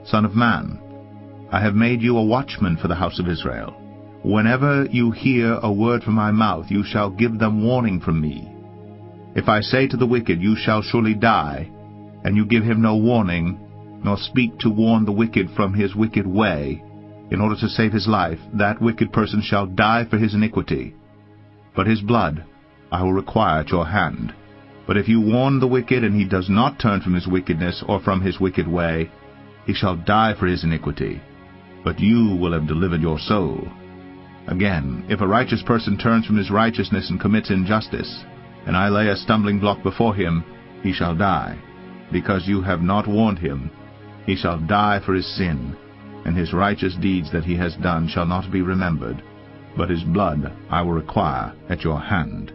Son of man, I have made you a watchman for the house of Israel. Whenever you hear a word from my mouth, you shall give them warning from me. If I say to the wicked, you shall surely die, and you give him no warning, nor speak to warn the wicked from his wicked way, in order to save his life, that wicked person shall die for his iniquity. But his blood I will require at your hand. But if you warn the wicked, and he does not turn from his wickedness or from his wicked way, he shall die for his iniquity. But you will have delivered your soul. Again, if a righteous person turns from his righteousness and commits injustice, and I lay a stumbling block before him, he shall die. Because you have not warned him, he shall die for his sin, and his righteous deeds that he has done shall not be remembered. But his blood I will require at your hand.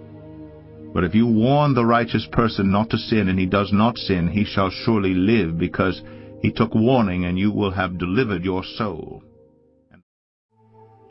But if you warn the righteous person not to sin, and he does not sin, he shall surely live, because he took warning, and you will have delivered your soul.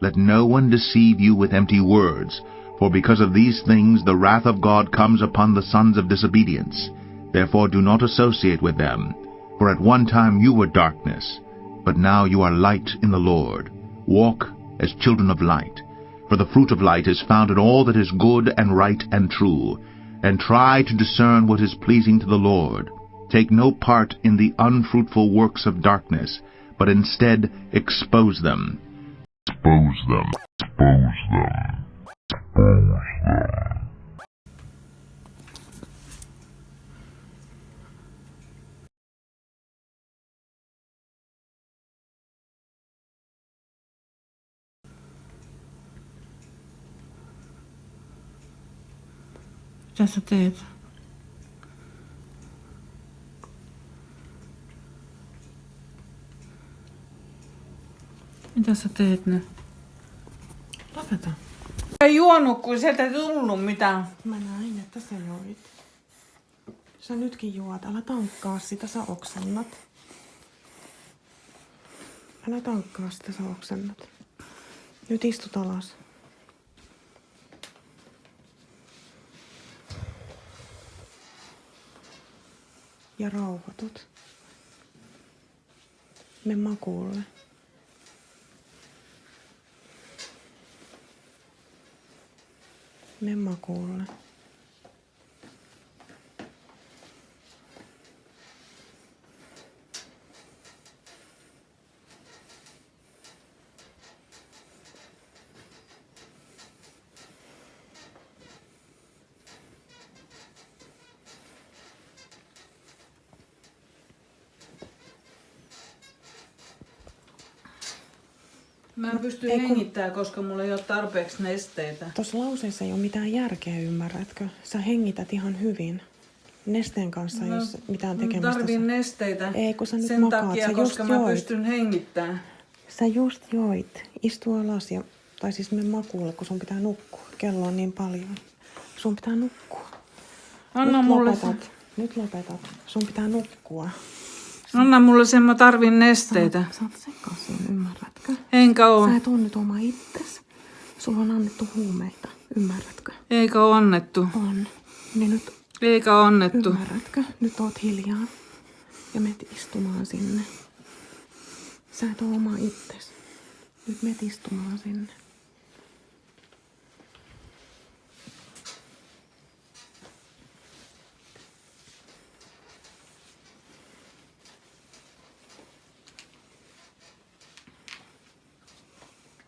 Let no one deceive you with empty words, for because of these things the wrath of God comes upon the sons of disobedience. Therefore do not associate with them. For at one time you were darkness, but now you are light in the Lord. Walk as children of light. For the fruit of light is found in all that is good and right and true. And try to discern what is pleasing to the Lord. Take no part in the unfruitful works of darkness, but instead expose them. Expose them. Expose them. Expose them. Mitä sä teet? Mitä sä teet nyt? Lopeta. Ei juonut, kun sieltä ei tullut mitään. Mä näin, että sä joit. Sä nytkin juot. Älä tankkaa sitä, sä oksennat. Älä tankkaa sitä, sä oksennat. Nyt istut alas. Ja rauhoitut. Me makuulle. Me makuulle. Mä en pysty hengittämään, koska mulla ei ole tarpeeksi nesteitä. Tuossa lauseessa ei ole mitään järkeä, ymmärrätkö? Sä hengität ihan hyvin. Nesteen kanssa ei ole mitään tekemistä. Tarvin nesteitä ei, kun sä nyt sen makaat. takia, sä koska mä joit. pystyn hengittämään. Sä just joit. Istu alas ja... Tai siis me makuulle, kun sun pitää nukkua. Kello on niin paljon. Sun pitää nukkua. Anna nyt mulle lopetat. Nyt lopetat. Sun pitää nukkua. Anna mulle sen, mä tarvin nesteitä. Sä oot sekaisin, ymmärrätkö? Enkä oo. Sä et oo nyt oma itses. Sulla on annettu huumeita, ymmärrätkö? Eikä oo annettu. On. Niin nyt... Eikä oo annettu. Ymmärrätkö? Nyt oot hiljaa. Ja menet istumaan sinne. Sä et oo oma itses. Nyt menet istumaan sinne.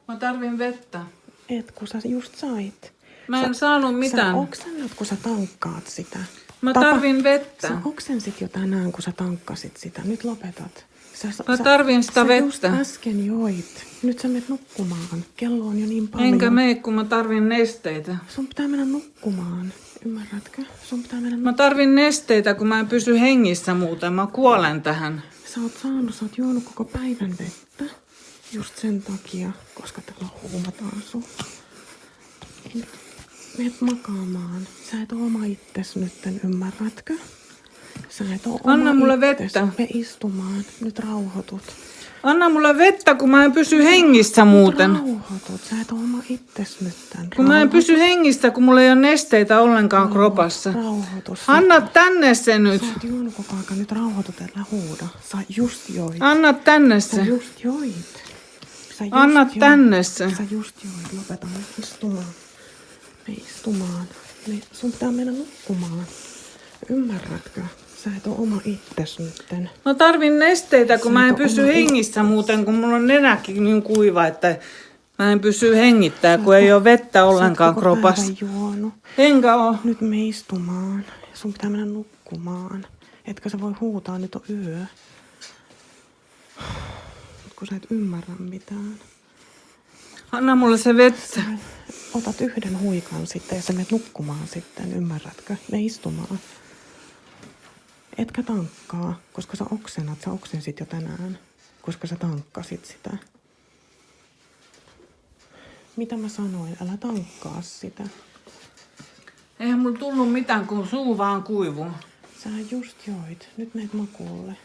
Mä tarvin vettä. Et, kun sä just sait. Mä en saanut mitään. Sä oksennat, kun sä tankkaat sitä. Mä tarvin vettä. Sä oksensit jo tänään, kun sä tankkasit sitä. Nyt lopetat. Mä tarvin sitä vettä. Sä just äsken joit. Nyt sä menet nukkumaan. Kello on jo niin paljon. Enkä mene, kun mä tarvin nesteitä. Sun pitää mennä nukkumaan. Ymmärrätkö? Sun pitää mennä Mä tarvin nesteitä, kun mä en pysy hengissä muuten. Mä kuolen tähän. Sä oot juonut koko päivän vettä. Just sen takia, koska tällä huumataan sun. Meet makaamaan. Sä et oo oma itses nytten, ymmärrätkö? Sä et oo Anna oma mulle itses. vettä. Me istumaan. Nyt rauhoitut. Anna mulle vettä, kun mä en pysy hengissä muuten. Rauhoitut. Sä et oo oma itses nyt tän. Kun mä en pysy hengissä, kun mulla ei ole nesteitä ollenkaan kropassa. Rauhoitus. Anna tänne se nyt. Sä oot juonut koko ajan. Nyt rauhoitut, älä huuda. Sä just joit. Anna tänne Sä se. just joit. Sä just Anna joit. tänne se. Sä just joit. Lopeta me istumaan. Me istumaan. Sun pitää mennä nukkumaan. Ymmärrätkö? Sä et oo oma itses nytten. Mä tarvin nesteitä, kun Sä mä et en oo pysy oma hengissä muuten, kun mulla on nenäkin niin kuiva, että mä en pysy hengittää, kun ei ole vettä ollenkaan kropassa. Sä oot koko päivän juonut. Enkä oo. Nyt me istumaan. Sun pitää mennä nukkumaan. Etkö sä voi huutaa, nyt on yö. Mut kun sä et ymmärrä mitään. Anna mulle se vettä. Sä otat yhden huikan sitten ja sä menet nukkumaan sitten, ymmärrätkö? Me istumaan. Etkä tankkaa, koska sä oksensit jo tänään. Koska sä tankkasit sitä. Mitä mä sanoin? Älä tankkaa sitä. Eihän mulla tullut mitään, kun suu vaan kuivuu. Sä just joit. Nyt meet makuulle.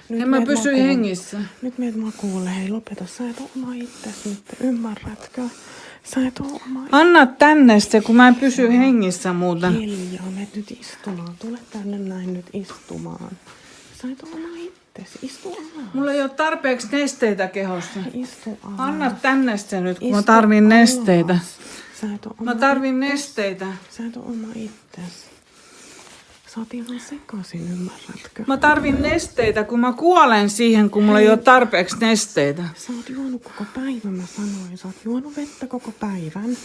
Nyt En mä meet pysy makuulle. hengissä. Nyt meet makuulle. Hei, lopeta. Sä et oo oma itses nyt. Ymmärrätkö? Sä et oo oma Anna tänne se, kun mä en pysy hengissä muuten. Hiljaa, meet nyt istumaan. Tule tänne näin nyt istumaan. Sä et oo oma itses. Istu alas. Mulla ei ole tarpeeksi nesteitä kehossa. Istu alas. Anna tänne se nyt, kun mä Istu tarvin alas. nesteitä. Sä et oo oma Mä tarvin itses. nesteitä. Sä et oo oma itses. Sä oot ihan sekaisin, ymmärrätkö? Mä tarvin nesteitä, kun mä kuolen siihen, kun mulla ei ole tarpeeksi nesteitä. Sä oot juonut koko päivän, mä sanoin. Sä oot juonut vettä koko päivän.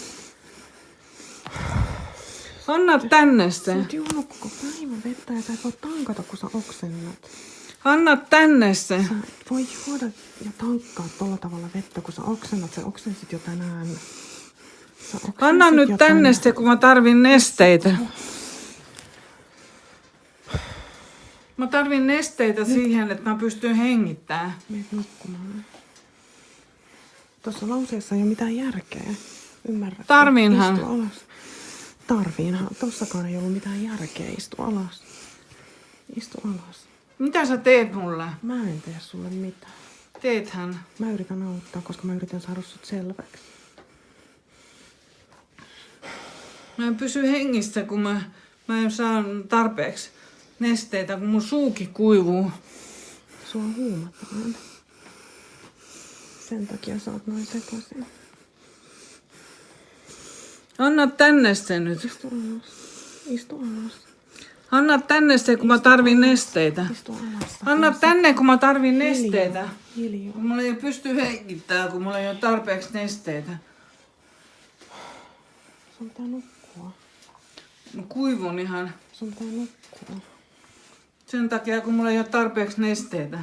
Anna tänne Sä se. oot juonut koko päivän vettä ja sä et voi tankata, kun sä oksennat. Anna tänne se. Sä et voi juoda ja tankkaa tolla tavalla vettä, kun sä oksennat. Sä oksensit jo tänään. Sä oksensit Anna nyt jo tänne tänään. se, kun mä tarvin nesteitä. Mä tarvin nesteitä siihen, että mä pystyn hengittämään. Meet nukkumaan. Tuossa lauseessa ei ole mitään järkeä. Ymmärrätkö? Tarviinhan. Istu alas. Tarviinhan. Tossakaan ei ollut mitään järkeä. Istu alas. Istu alas. Mitä sä teet mulle? Mä en tee sulle mitään. Teethän. Mä yritän auttaa, koska mä yritän saada sut selväksi. Mä en pysy hengissä, kun mä en saa tarpeeksi nesteitä, kun mun suukin kuivuu. Sua huumataan. Sen takia sä oot noin sekaisin. Anna tänne se nyt. Istu alas. Istu alas. Anna tänne se, kun mä tarvin nesteitä. Istu alas. Anna tänne, kun mä tarvin nesteitä. Hiljaa. Kun mulla ei pysty hengittämään, kun mulla ei ole tarpeeksi nesteitä. Sun pitää nukkua. Mä kuivun ihan Sun pitää nukkua. sen takia, kun mulla ei ole tarpeeksi nesteitä.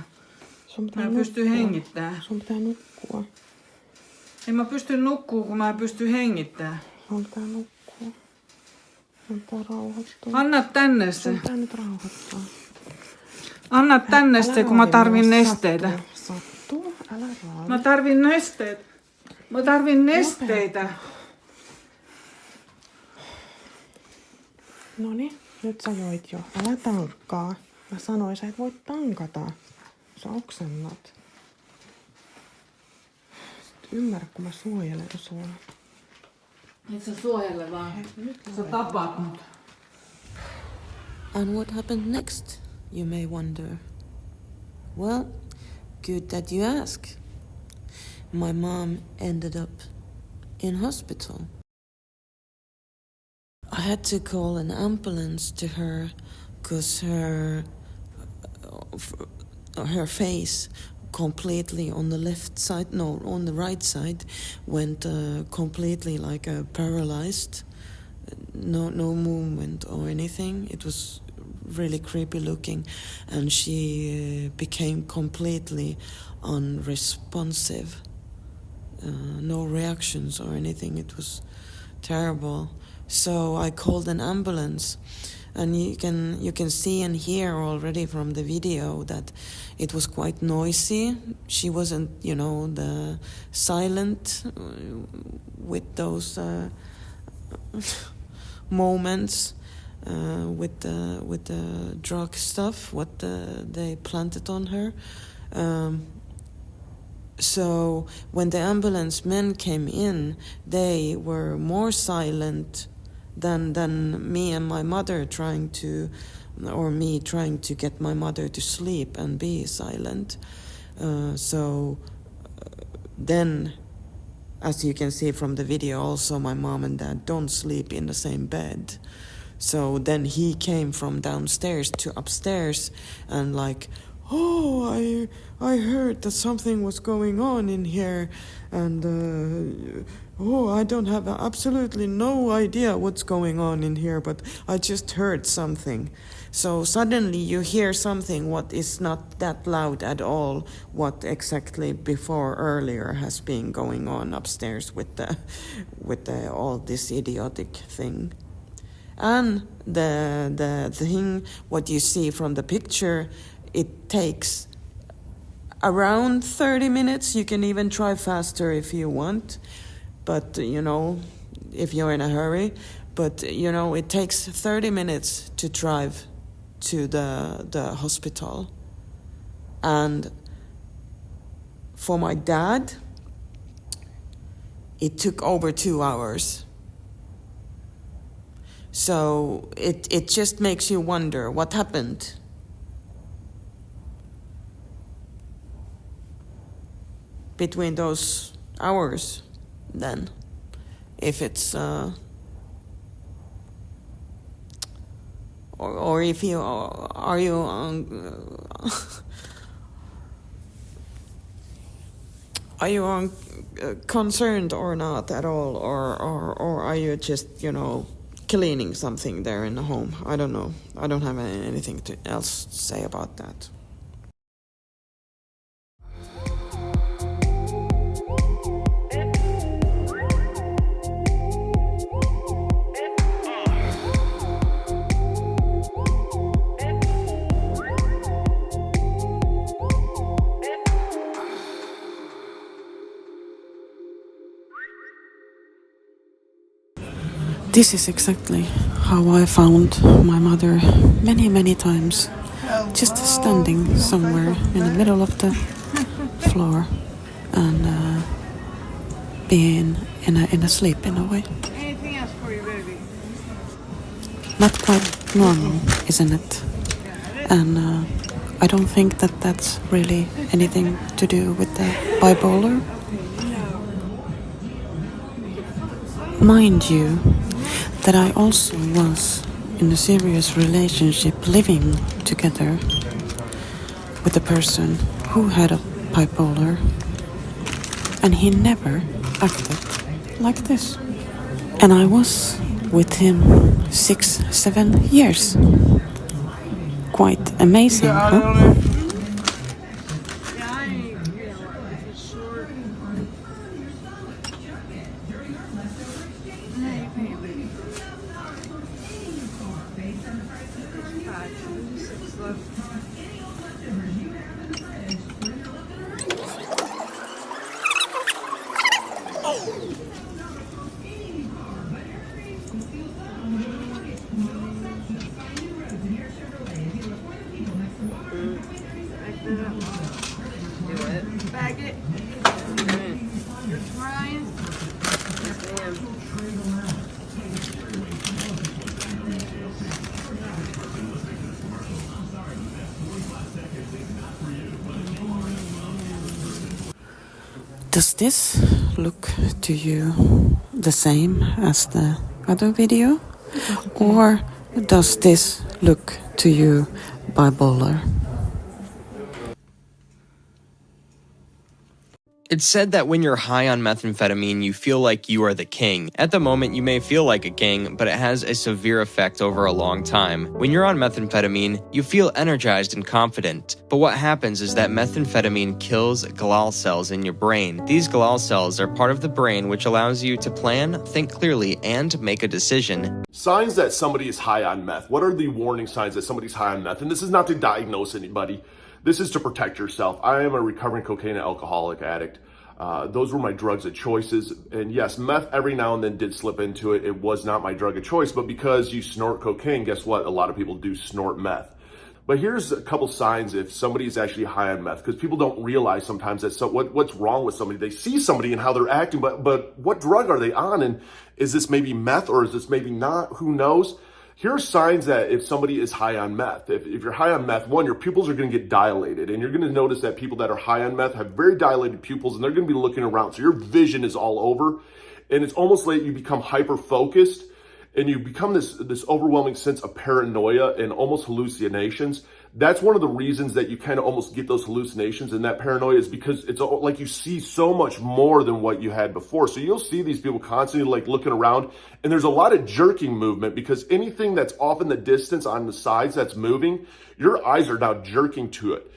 Sun Mä pitää en pysty hengittämään. Sun pitää nukkua. En mä pysty nukkuu, kun mä en pysty hengittämään. Sun pitää nukkua. Sun pitää rauhoittua. Anna tänne Sun se. pitää nyt rauhoittua. Anna tänne se, kun mä tarvin nesteitä. Sattuu. Älä raavi. Mä tarvin nesteitä. Mä tarvin nesteitä. Noniin, nyt sä joit jo. Älä tankkaa. Mä sanoin, sä et voi tankata. Sä oksennat. Sitten ymmärrä, kun mä suojelen sua. Et sä suojele vaan. Sä tapaat mut. And what happened next, you may wonder? Well, good that you ask. My mom ended up in hospital. I had to call an ambulance to her because her face completely on the left side, no, on the right side, went completely like paralyzed. No movement or anything. It was really creepy looking, and she became completely unresponsive. No reactions or anything. It was terrible. So I called an ambulance, and you can see and hear already from the video that it was quite noisy. She wasn't, the silent with those moments with the drug stuff, what they planted on her. So when the ambulance men came in, they were more silent than me and my mother trying to get my mother to sleep and be silent. Then, as you can see from the video, also my mom and dad don't sleep in the same bed. So then he came from downstairs to upstairs and like, oh, I heard that something was going on in here, and I don't have absolutely no idea what's going on in here, but I just heard something. So suddenly you hear something what is not that loud at all, what exactly before earlier has been going on upstairs with the all this idiotic thing. And the thing what you see from the picture, it takes around 30 minutes. You can even try faster if you want, but if you're in a hurry. But it takes 30 minutes to drive to the hospital. And for my dad, it took over 2 hours. So it just makes you wonder what happened. Between those hours, then, if it's or if you are you concerned or not at all, or are you just cleaning something there in the home? I don't know. I don't have anything else to say about that. This is exactly how I found my mother many times, just standing somewhere in the middle of the floor and being in a sleep in a way. Anything else for you, baby? Not quite normal, isn't it? And I don't think that that's really anything to do with the bipolar. Mind you, that I also was in a serious relationship living together with a person who had a bipolar, and he never acted like this. And I was with him 6-7 years. Quite amazing, huh? Bag it. You're trying. Does this look to you the same as the other video? Or does this look to you bipolar? It's said that when you're high on methamphetamine, you feel like you are the king. At the moment, you may feel like a king, but it has a severe effect over a long time. When you're on methamphetamine, you feel energized and confident. But what happens is that methamphetamine kills glial cells in your brain. These glial cells are part of the brain which allows you to plan, think clearly, and make a decision. Signs that somebody is high on meth. What are the warning signs that somebody's high on meth? And this is not to diagnose anybody. This is to protect yourself. I am a recovering cocaine and alcoholic addict. Those were my drugs of choices. And yes, meth every now and then did slip into it. It was not my drug of choice, but because you snort cocaine, guess what? A lot of people do snort meth. But here's a couple signs if somebody's actually high on meth, because people don't realize sometimes that what's wrong with somebody. They see somebody and how they're acting, but what drug are they on? And is this maybe meth or is this maybe not? Who knows? Here are signs that if somebody is high on meth. If you're high on meth, one, your pupils are going to get dilated. And you're going to notice that people that are high on meth have very dilated pupils and they're going to be looking around. So your vision is all over. And it's almost like you become hyper-focused and you become this overwhelming sense of paranoia and almost hallucinations. That's one of the reasons that you kind of almost get those hallucinations and that paranoia is because it's like you see so much more than what you had before. So you'll see these people constantly like looking around and there's a lot of jerking movement because anything that's off in the distance on the sides that's moving, your eyes are now jerking to it.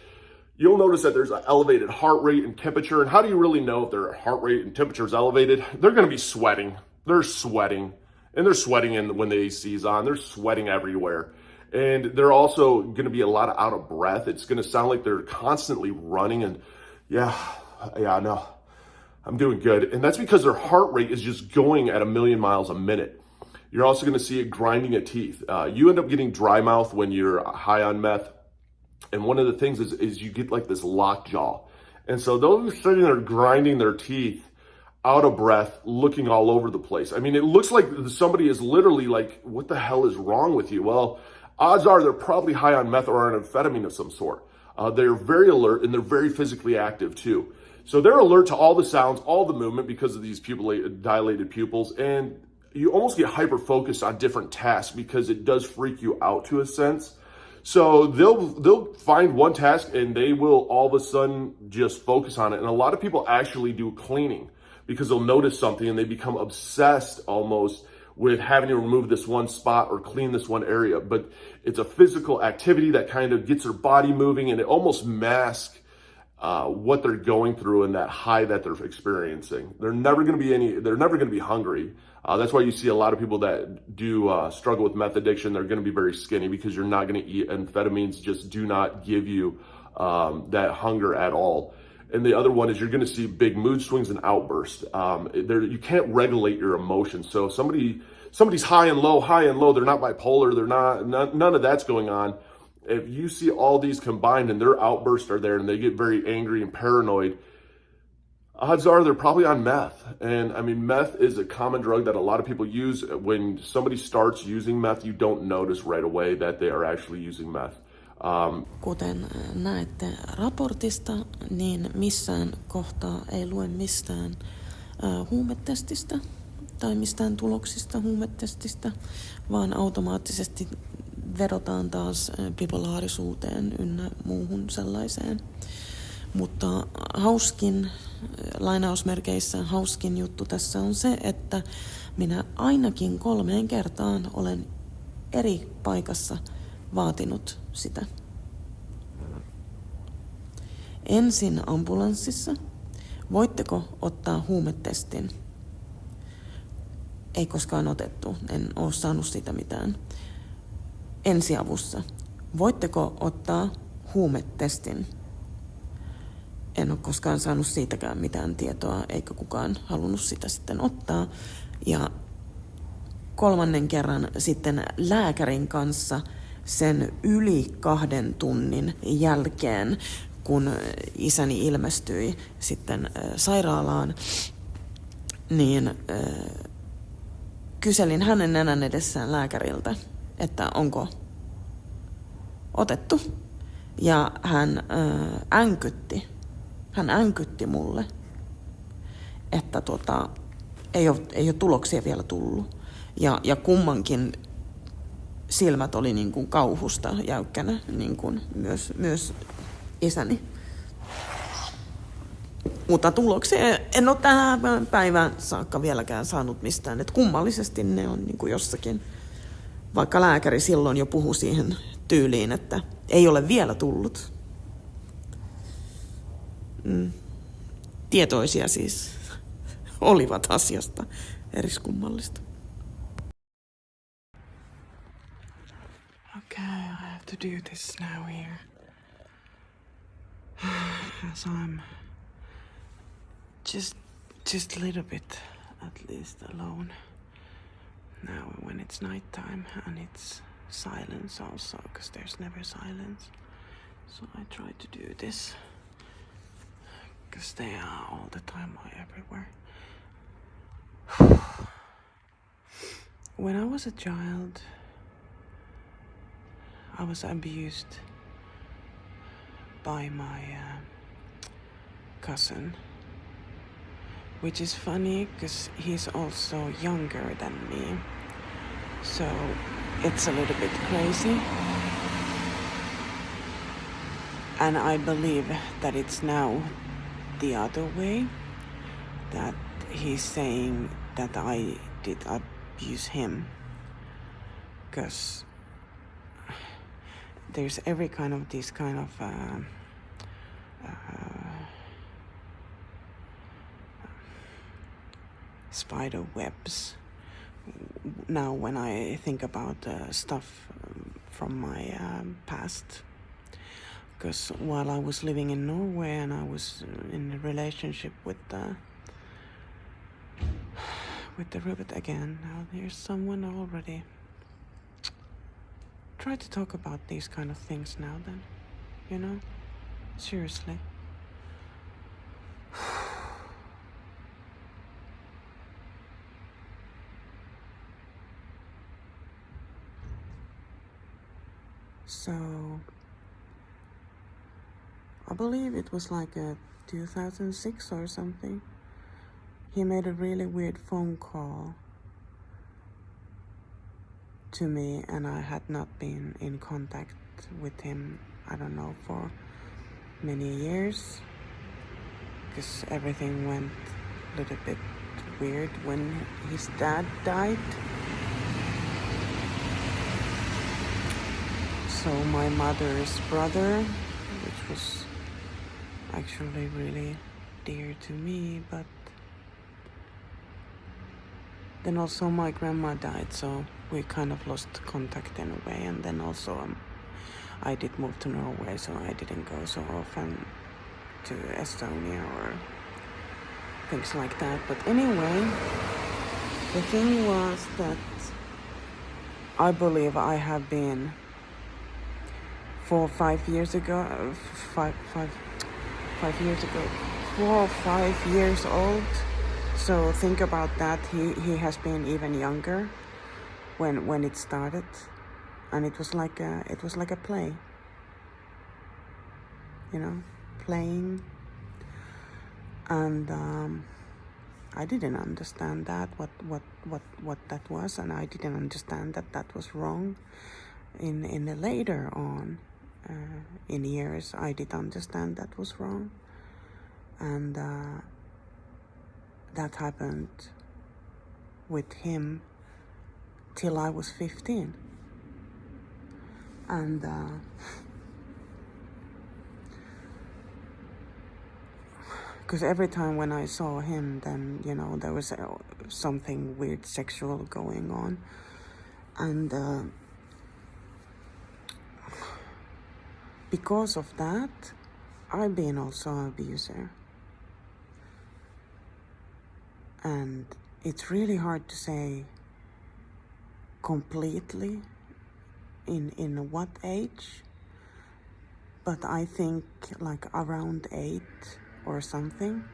You'll notice that there's an elevated heart rate and temperature. And how do you really know if their heart rate and temperature is elevated? They're going to be sweating. They're sweating. And they're sweating when the AC is on. They're sweating everywhere. And they're also going to be a lot of out of breath. It's going to sound like they're constantly running. And yeah, no, I'm doing good. And that's because their heart rate is just going at 1,000,000 miles a minute. You're also going to see it grinding of teeth. You end up getting dry mouth when you're high on meth. And one of the things is you get like this locked jaw. And so those sitting there grinding their teeth, out of breath, looking all over the place. I mean, it looks like somebody is literally like, what the hell is wrong with you? Well, odds are they're probably high on meth or on amphetamine of some sort. They're very alert and they're very physically active too. So they're alert to all the sounds, all the movement because of these dilated pupils. And you almost get hyper-focused on different tasks because it does freak you out to a sense. So they'll find one task and they will all of a sudden just focus on it. And a lot of people actually do cleaning because they'll notice something and they become obsessed almost with having to remove this one spot or clean this one area. But it's a physical activity that kind of gets their body moving and it almost masks what they're going through and that high that they're experiencing. They're never going to be hungry. That's why you see a lot of people that do struggle with meth addiction. They're going to be very skinny because you're not going to eat. Amphetamines just do not give you that hunger at all. And the other one is you're going to see big mood swings and outbursts. You can't regulate your emotions. So if somebody's high and low, they're not bipolar, none of that's going on. If you see all these combined and their outbursts are there and they get very angry and paranoid, odds are they're probably on meth. And I mean, meth is a common drug that a lot of people use. When somebody starts using meth, you don't notice right away that they are actually using meth. Kuten näette raportista, niin missään kohtaa ei lue mistään huumetestistä tai mistään tuloksista huumetestistä, vaan automaattisesti vedotaan taas bipolaarisuuteen ynnä muuhun sellaiseen. Mutta lainausmerkeissä hauskin juttu tässä on se, että minä ainakin 3 kertaan olen eri paikassa vaatinut sitä. Ensin ambulanssissa. Voitteko ottaa huumetestin? Ei koskaan otettu. En ole saanut siitä mitään. Ensiavussa. Voitteko ottaa huumetestin? En ole koskaan saanut siitäkään mitään tietoa, eikä kukaan halunnut sitä sitten ottaa. Ja 3. kerran sitten lääkärin kanssa sen yli 2 tunnin jälkeen, kun isäni ilmestyi sitten sairaalaan, niin kyselin hänen nenän edessään lääkäriltä, että onko otettu. Ja hän änkytti mulle, että ei ole tuloksia vielä tullut. Ja kummankin silmät oli niin kuin kauhusta jäykkänä, niin kuin myös isäni. Mutta tuloksia en ole tähän päivään saakka vieläkään saanut mistään. Että kummallisesti ne on niin kuin jossakin. Vaikka lääkäri silloin jo puhui siihen tyyliin, että ei ole vielä tullut. Tietoisia siis olivat asiasta. Eriskummallista. Okay, I have to do this now here. As I'm just a little bit at least alone now when it's nighttime and it's silence also, because there's never silence. So I try to do this because they are all the time everywhere. When I was a child, I was abused by my cousin, which is funny because he's also younger than me, so it's a little bit crazy. And I believe that it's now the other way, that he's saying that I did abuse him, because there's every kind of these kind of spider webs now when I think about stuff from my past. Because while I was living in Norway and I was in a relationship with the rabbit again, now there's someone already. Try to talk about these kind of things now then, you know? Seriously. So, I believe it was like a 2006 or something. He made a really weird phone call to me, and I had not been in contact with him, I don't know, for many years, because everything went a little bit weird when his dad died. So my mother's brother, which was actually really dear to me, but then also my grandma died, so we kind of lost contact in a way. And then also I did move to Norway, so I didn't go so often to Estonia or things like that. But anyway, the thing was that I believe I have been 4 or 5 years ago, 4 or 5 years old. So think about that. He has been even younger when it started, and it was like a play, you know, playing. And I didn't understand that what that was, and I didn't understand that was wrong. In the later on, in years, I did understand that was wrong, and that happened with him till I was 15. And because every time when I saw him, then, you know, there was something weird sexual going on. And because of that, I've been also an abuser. And it's really hard to say completely in what age, but I think like around 8 or something.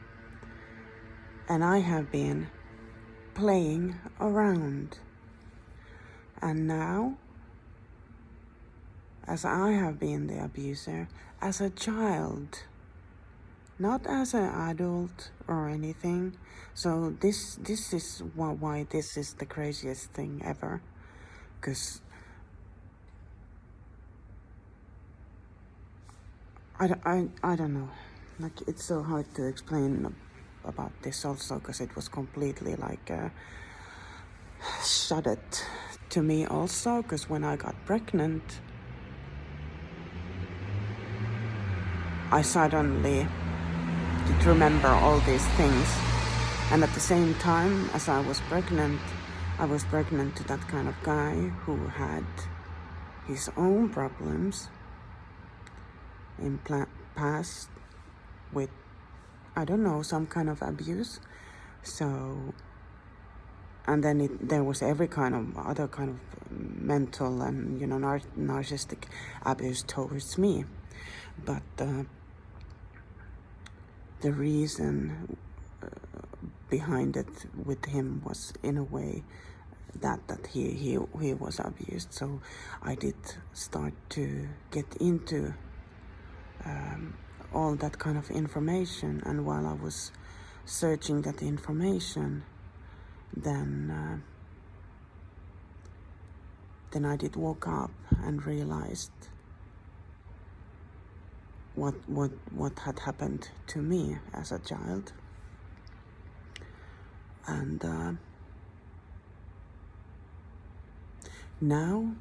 And I have been playing around. And now, as I have been the abuser, as a child, not as an adult or anything. So this is why this is the craziest thing ever. Because I don't know. like it's so hard to explain about this also, because it was completely like shuddered to me also, because when I got pregnant, I suddenly did remember all these things, and at the same time as I was pregnant to that kind of guy who had his own problems in past with, I don't know, some kind of abuse. So, and then there was every kind of other kind of mental and, you know, narcissistic abuse towards me. But the reason behind it with him was in a way that he was abused. So I did start to get into all that kind of information, and while I was searching that information, then I did woke up and realized what had happened to me as a child. And now,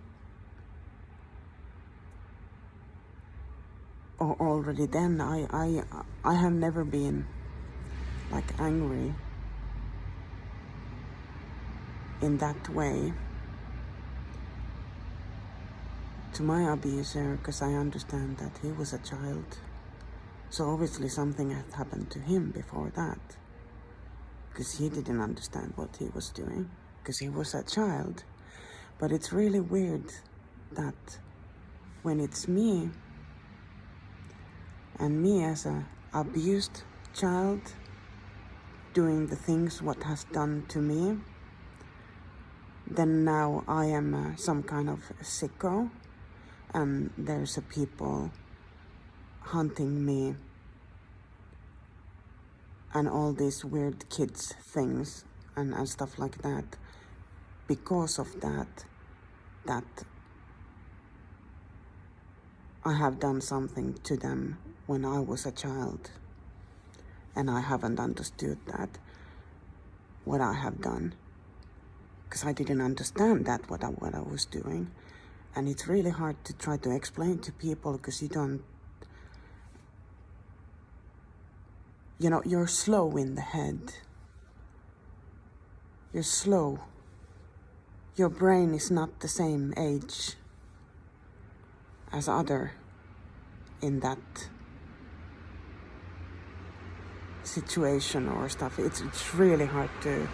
or already then, I have never been like angry in that way to my abuser, because I understand that he was a child. So obviously something had happened to him before that, because he didn't understand what he was doing, because he was a child. But it's really weird that when it's me, and me as a abused child doing the things what has done to me, then now I am some kind of sicko, and there's a people hunting me and all these weird kids things and stuff like that, because of that I have done something to them when I was a child, and I haven't understood that, what I have done, because I didn't understand that what I was doing. And it's really hard to try to explain to people, because you don't, you know, you're slow in the head. You're slow. Your brain is not the same age as other in that situation or stuff. It's really hard to,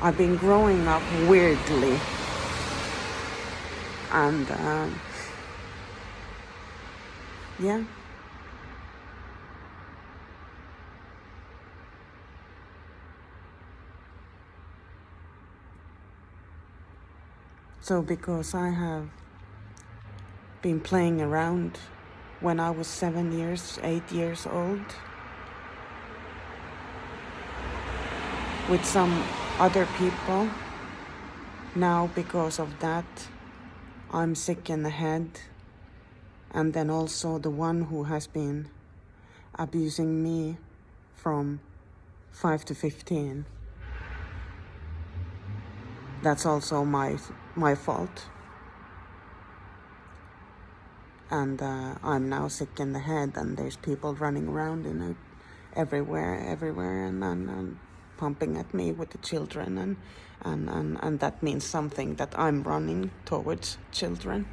I've been growing up weirdly, and yeah. So because I have been playing around when I was 8 years old with some other people, now because of that I'm sick in the head, and then also the one who has been abusing me from 5 to 15, that's also my fault. And I'm now sick in the head, and there's people running around in it everywhere, and pumping at me with the children, and that means something, that I'm running towards children,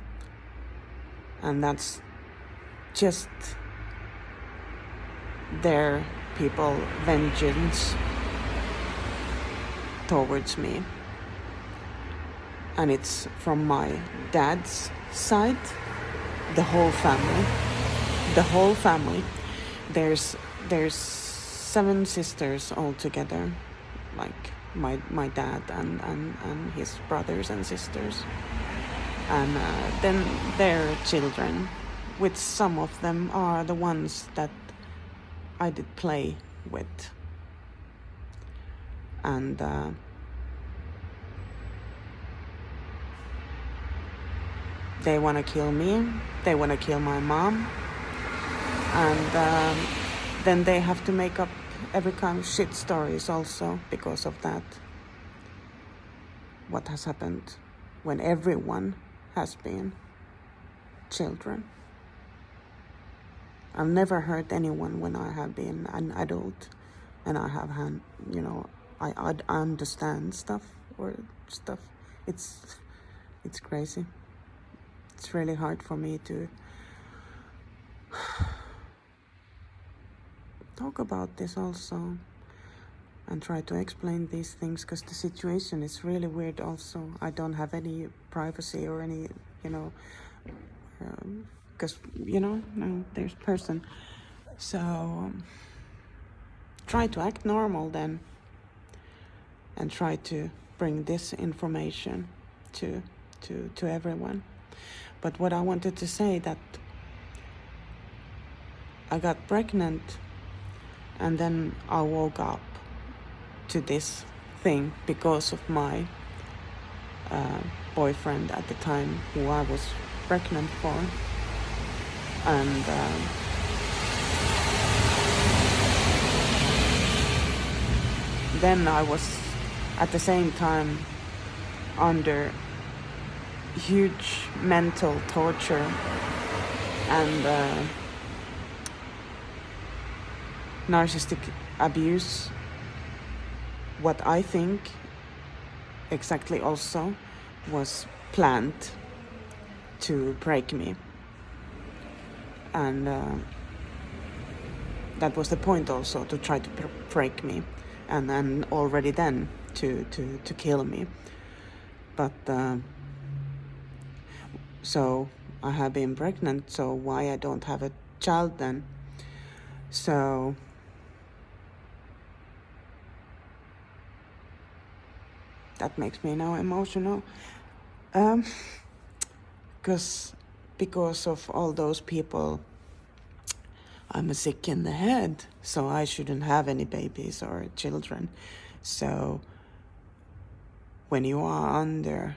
and that's just their people vengeance towards me. And it's from my dad's side, the whole family. There's 7 sisters altogether, like my dad and his brothers and sisters, and then their children, which some of them are the ones that I did play with, and they want to kill me, they want to kill my mom, and then they have to make up every kind of shit stories also because of that. What has happened when everyone has been children. I've never hurt anyone when I have been an adult and I have had, I understand stuff. It's crazy. It's really hard for me to talk about this also and try to explain these things because the situation is really weird also. I don't have any privacy or any, because, no, there's person. So try to act normal then and try to bring this information to everyone. But what I wanted to say that I got pregnant and then I woke up to this thing because of my boyfriend at the time who I was pregnant for. And then I was at the same time under huge mental torture and narcissistic abuse. What I think exactly also was planned to break me. And that was the point also, to try to break me. And then already then to kill me. But so I have been pregnant, so why I don't have a child then? So that makes me now emotional. Because of all those people, I'm sick in the head, so I shouldn't have any babies or children. So when you are under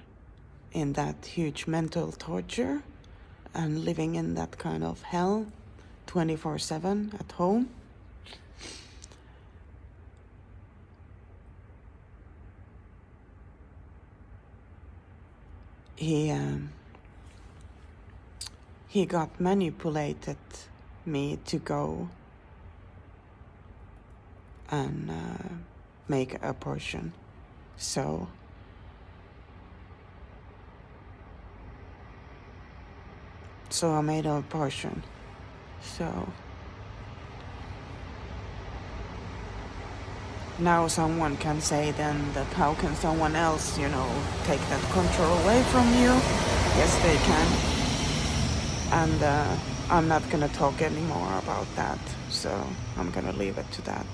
in that huge mental torture and living in that kind of hell 24/7 at home, he got manipulated me to go and make an abortion. So I made an abortion. So now someone can say then that how can someone else, take that control away from you? Yes, they can. And I'm not gonna talk anymore about that. So I'm gonna leave it to that.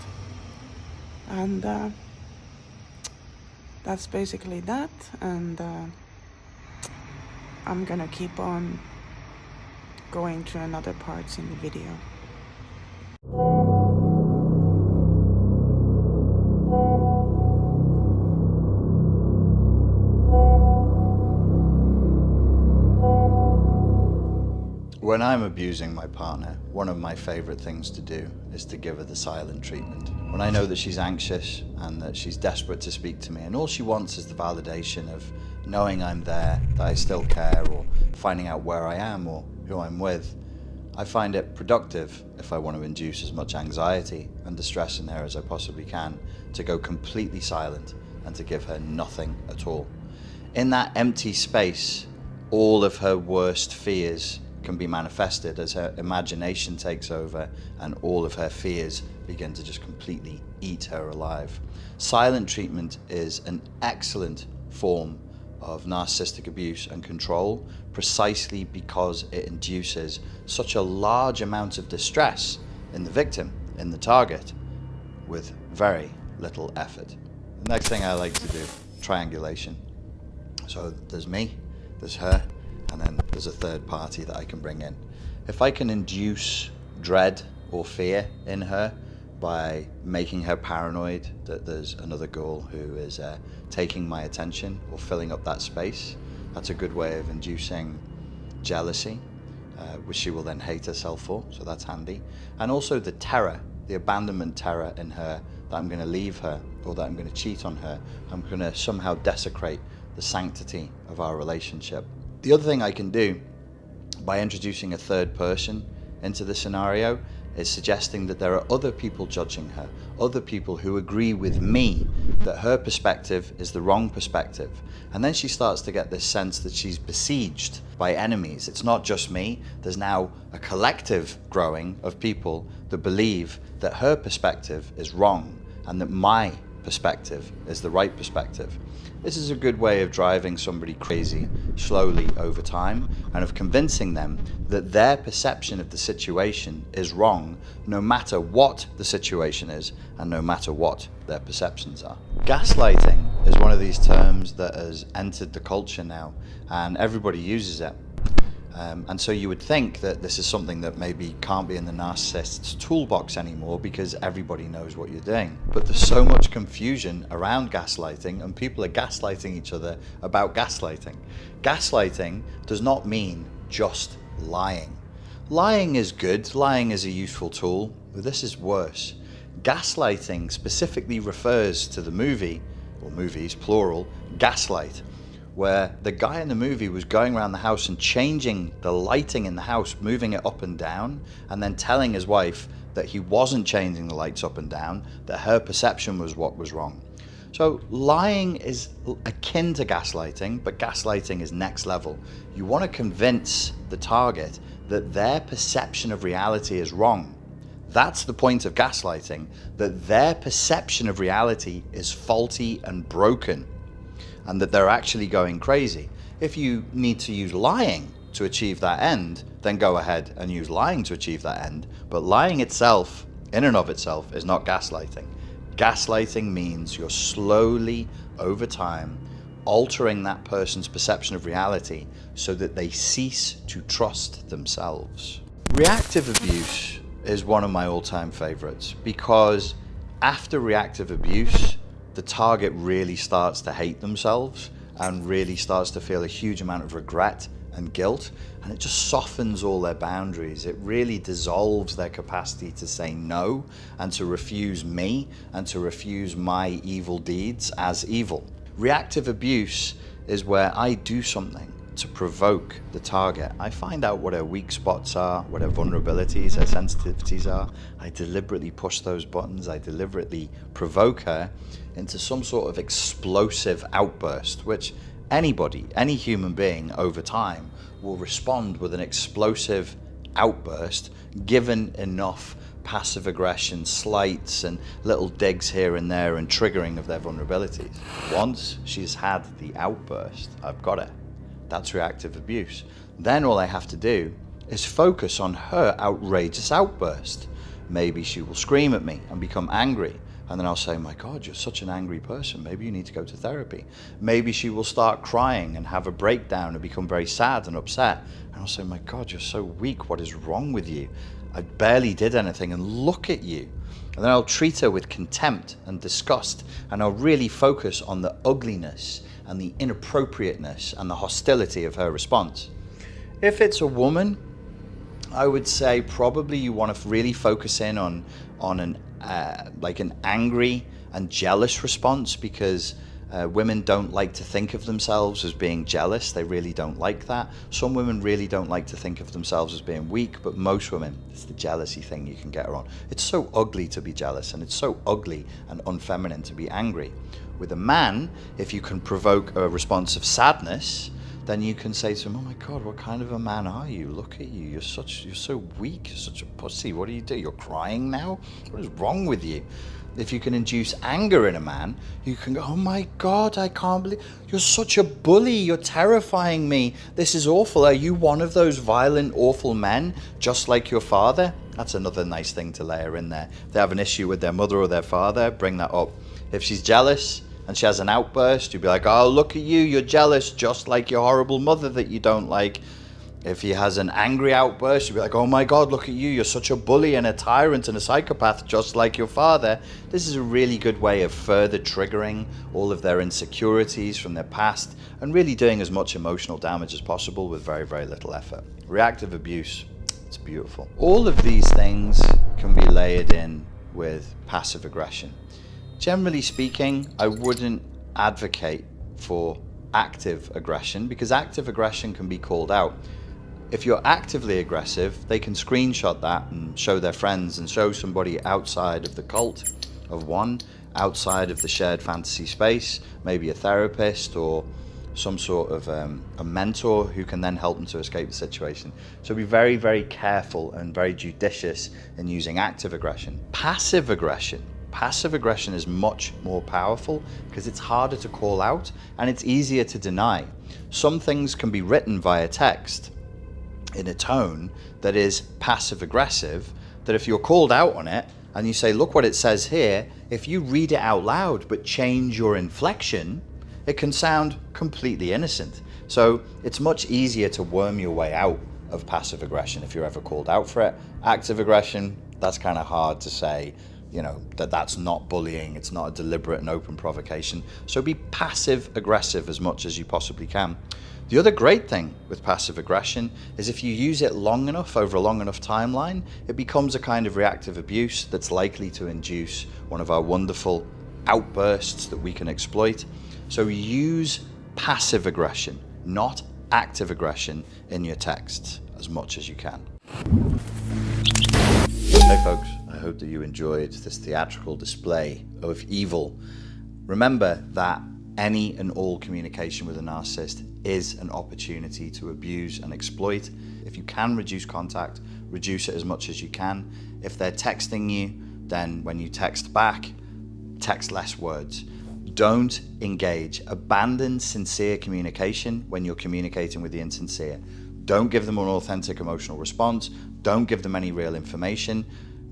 And that's basically that. And I'm gonna keep on going to another parts in the video. When I'm abusing my partner, one of my favorite things to do is to give her the silent treatment. When I know that she's anxious and that she's desperate to speak to me and all she wants is the validation of knowing I'm there, that I still care, or finding out where I am or who I'm with, I find it productive, if I want to induce as much anxiety and distress in her as I possibly can, to go completely silent and to give her nothing at all. In that empty space, all of her worst fears can be manifested as her imagination takes over and all of her fears begin to just completely eat her alive. Silent treatment is an excellent form of narcissistic abuse and control precisely because it induces such a large amount of distress in the victim, in the target, with very little effort. The next thing I like to do, triangulation. So there's me, there's her, and then there's a third party that I can bring in. If I can induce dread or fear in her by making her paranoid that there's another girl who is taking my attention or filling up that space, that's a good way of inducing jealousy, which she will then hate herself for, so that's handy. And also the terror the abandonment terror in her that I'm going to leave her or that I'm going to cheat on her. I'm going to somehow desecrate the sanctity of our relationship. The other thing I can do by introducing a third person into the scenario is suggesting that there are other people judging her, other people who agree with me that her perspective is the wrong perspective. And then she starts to get this sense that she's besieged by enemies. It's not just me, there's now a collective growing of people that believe that her perspective is wrong and that my perspective is the right perspective. This is a good way of driving somebody crazy slowly over time and of convincing them that their perception of the situation is wrong no matter what the situation is and no matter what their perceptions are. Gaslighting is one of these terms that has entered the culture now and everybody uses it. And so you would think that this is something that maybe can't be in the narcissist's toolbox anymore because everybody knows what you're doing. But there's so much confusion around gaslighting and people are gaslighting each other about gaslighting. Gaslighting does not mean just lying. Lying is good, lying is a useful tool, but this is worse. Gaslighting specifically refers to the movie, or movies, plural, Gaslight, where the guy in the movie was going around the house and changing the lighting in the house, moving it up and down, and then telling his wife that he wasn't changing the lights up and down, that her perception was what was wrong. So lying is akin to gaslighting, but gaslighting is next level. You want to convince the target that their perception of reality is wrong. That's the point of gaslighting, that their perception of reality is faulty and broken, and that they're actually going crazy. If you need to use lying to achieve that end, then go ahead and use lying to achieve that end. But lying itself, in and of itself, is not gaslighting. Gaslighting means you're slowly, over time, altering that person's perception of reality so that they cease to trust themselves. Reactive abuse is one of my all-time favorites because after reactive abuse, the target really starts to hate themselves and really starts to feel a huge amount of regret and guilt, and it just softens all their boundaries. It really dissolves their capacity to say no and to refuse me and to refuse my evil deeds as evil. Reactive abuse is where I do something to provoke the target. I find out what her weak spots are, what her vulnerabilities, her sensitivities are. I deliberately push those buttons. I deliberately provoke her into some sort of explosive outburst, which anybody, any human being over time will respond with an explosive outburst given enough passive aggression, slights and little digs here and there and triggering of their vulnerabilities. Once she's had the outburst, I've got her. That's reactive abuse. Then all I have to do is focus on her outrageous outburst. Maybe she will scream at me and become angry. And then I'll say, my God, you're such an angry person. Maybe you need to go to therapy. Maybe she will start crying and have a breakdown and become very sad and upset. And I'll say, my God, you're so weak. What is wrong with you? I barely did anything and look at you. And then I'll treat her with contempt and disgust. And I'll really focus on the ugliness and the inappropriateness and the hostility of her response. If it's a woman, I would say probably you want to really focus in on an angry and jealous response, because women don't like to think of themselves as being jealous. They really don't like that. Some women really don't like to think of themselves as being weak, but most women, it's the jealousy thing you can get her on. It's so ugly to be jealous, and it's so ugly and unfeminine to be angry. With a man, if you can provoke a response of sadness, then you can say to him, oh my God, what kind of a man are you? Look at you, you're so weak, you're such a pussy. What do? You're crying now? What is wrong with you? If you can induce anger in a man, you can go, oh my God, I can't believe, you're such a bully, you're terrifying me. This is awful. Are you one of those violent, awful men, just like your father? That's another nice thing to layer in there. If they have an issue with their mother or their father, bring that up. If she's jealous and she has an outburst, you'd be like, oh, look at you, you're jealous, just like your horrible mother that you don't like. If he has an angry outburst, you'd be like, oh my God, look at you, you're such a bully and a tyrant and a psychopath, just like your father. This is a really good way of further triggering all of their insecurities from their past and really doing as much emotional damage as possible with very, very little effort. Reactive abuse, it's beautiful. All of these things can be layered in with passive aggression. Generally speaking, I wouldn't advocate for active aggression because active aggression can be called out. If you're actively aggressive, they can screenshot that and show their friends and show somebody outside of the cult of one, outside of the shared fantasy space, maybe a therapist or some sort of a mentor who can then help them to escape the situation. So be very, very careful and very judicious in using active aggression. Passive aggression is much more powerful because it's harder to call out and it's easier to deny. Some things can be written via text in a tone that is passive aggressive, that if you're called out on it and you say, look what it says here, if you read it out loud but change your inflection, it can sound completely innocent. So it's much easier to worm your way out of passive aggression if you're ever called out for it. Active aggression, that's kind of hard to say, you know, that's not bullying, it's not a deliberate and open provocation. So be passive aggressive as much as you possibly can. The other great thing with passive aggression is if you use it long enough, over a long enough timeline, it becomes a kind of reactive abuse that's likely to induce one of our wonderful outbursts that we can exploit. So use passive aggression, not active aggression, in your texts as much as you can. Hey folks, I hope that you enjoyed this theatrical display of evil. Remember that any and all communication with a narcissist is an opportunity to abuse and exploit. If you can reduce contact, reduce it as much as you can. If they're texting you, then when you text back, text less words. Don't engage. Abandon sincere communication when you're communicating with the insincere. Don't give them an authentic emotional response. Don't give them any real information.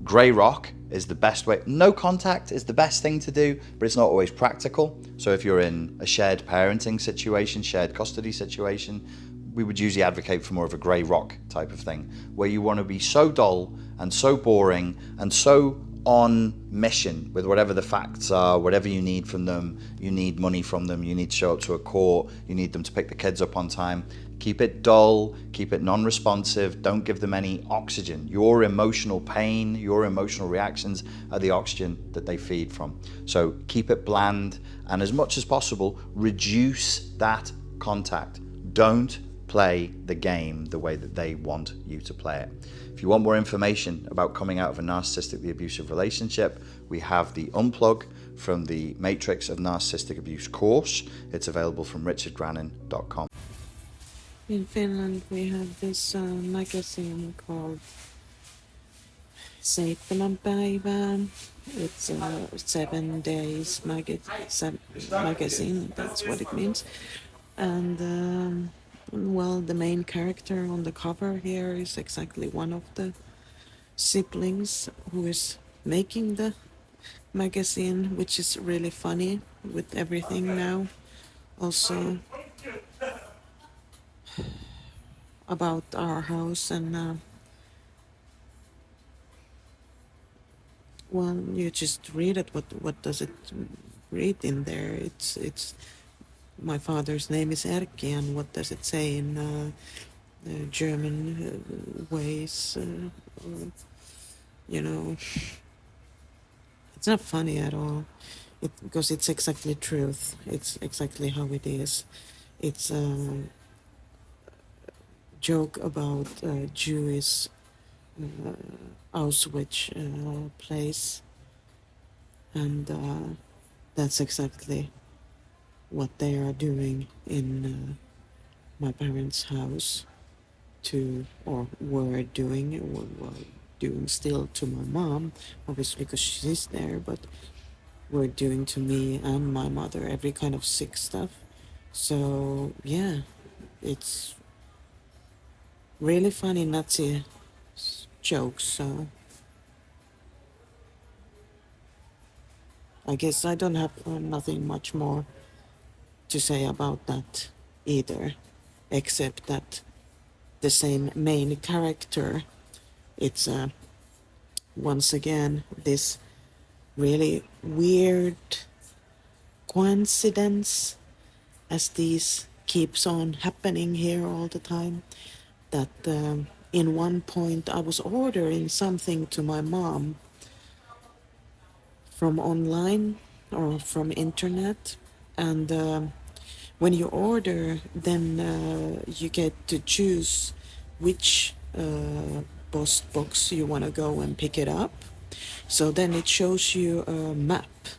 Grey rock is the best way. No contact is the best thing to do, but it's not always practical. So if you're in a shared parenting situation, shared custody situation, we would usually advocate for more of a grey rock type of thing, where you want to be so dull and so boring and so on mission with whatever the facts are, whatever you need from them. You need money from them, you need to show up to a court, you need them to pick the kids up on time. Keep it dull, keep it non-responsive, don't give them any oxygen. Your emotional pain, your emotional reactions are the oxygen that they feed from. So keep it bland, and as much as possible, reduce that contact. Don't play the game the way that they want you to play it. If you want more information about coming out of a narcissistically abusive relationship, we have the Unplug from the Matrix of Narcissistic Abuse course. It's available from richardgrannon.com. In Finland we have this magazine called 7 päivää. It's a 7 days magazine, that's what it means. And well, the main character on the cover here is exactly one of the siblings who is making the magazine, which is really funny with everything now. Also about our house, and well, you just read it. What does it read in there? It's my father's name is Erkki, and what does it say in German ways? You know, it's not funny at all. Because it's exactly truth. It's exactly how it is. It's joke about Jewish Auschwitz place, and that's exactly what they are doing in my parents' house or were doing still to my mom, obviously because she's there, but were doing to me and my mother every kind of sick stuff. So yeah, it's really funny Nazi jokes, so I guess I don't have nothing much more to say about that either, except that the same main character, it's once again this really weird coincidence, as these keeps on happening here all the time, that in one point I was ordering something to my mom from online or from internet, and when you order, then you get to choose which post box you want to go and pick it up. So then it shows you a map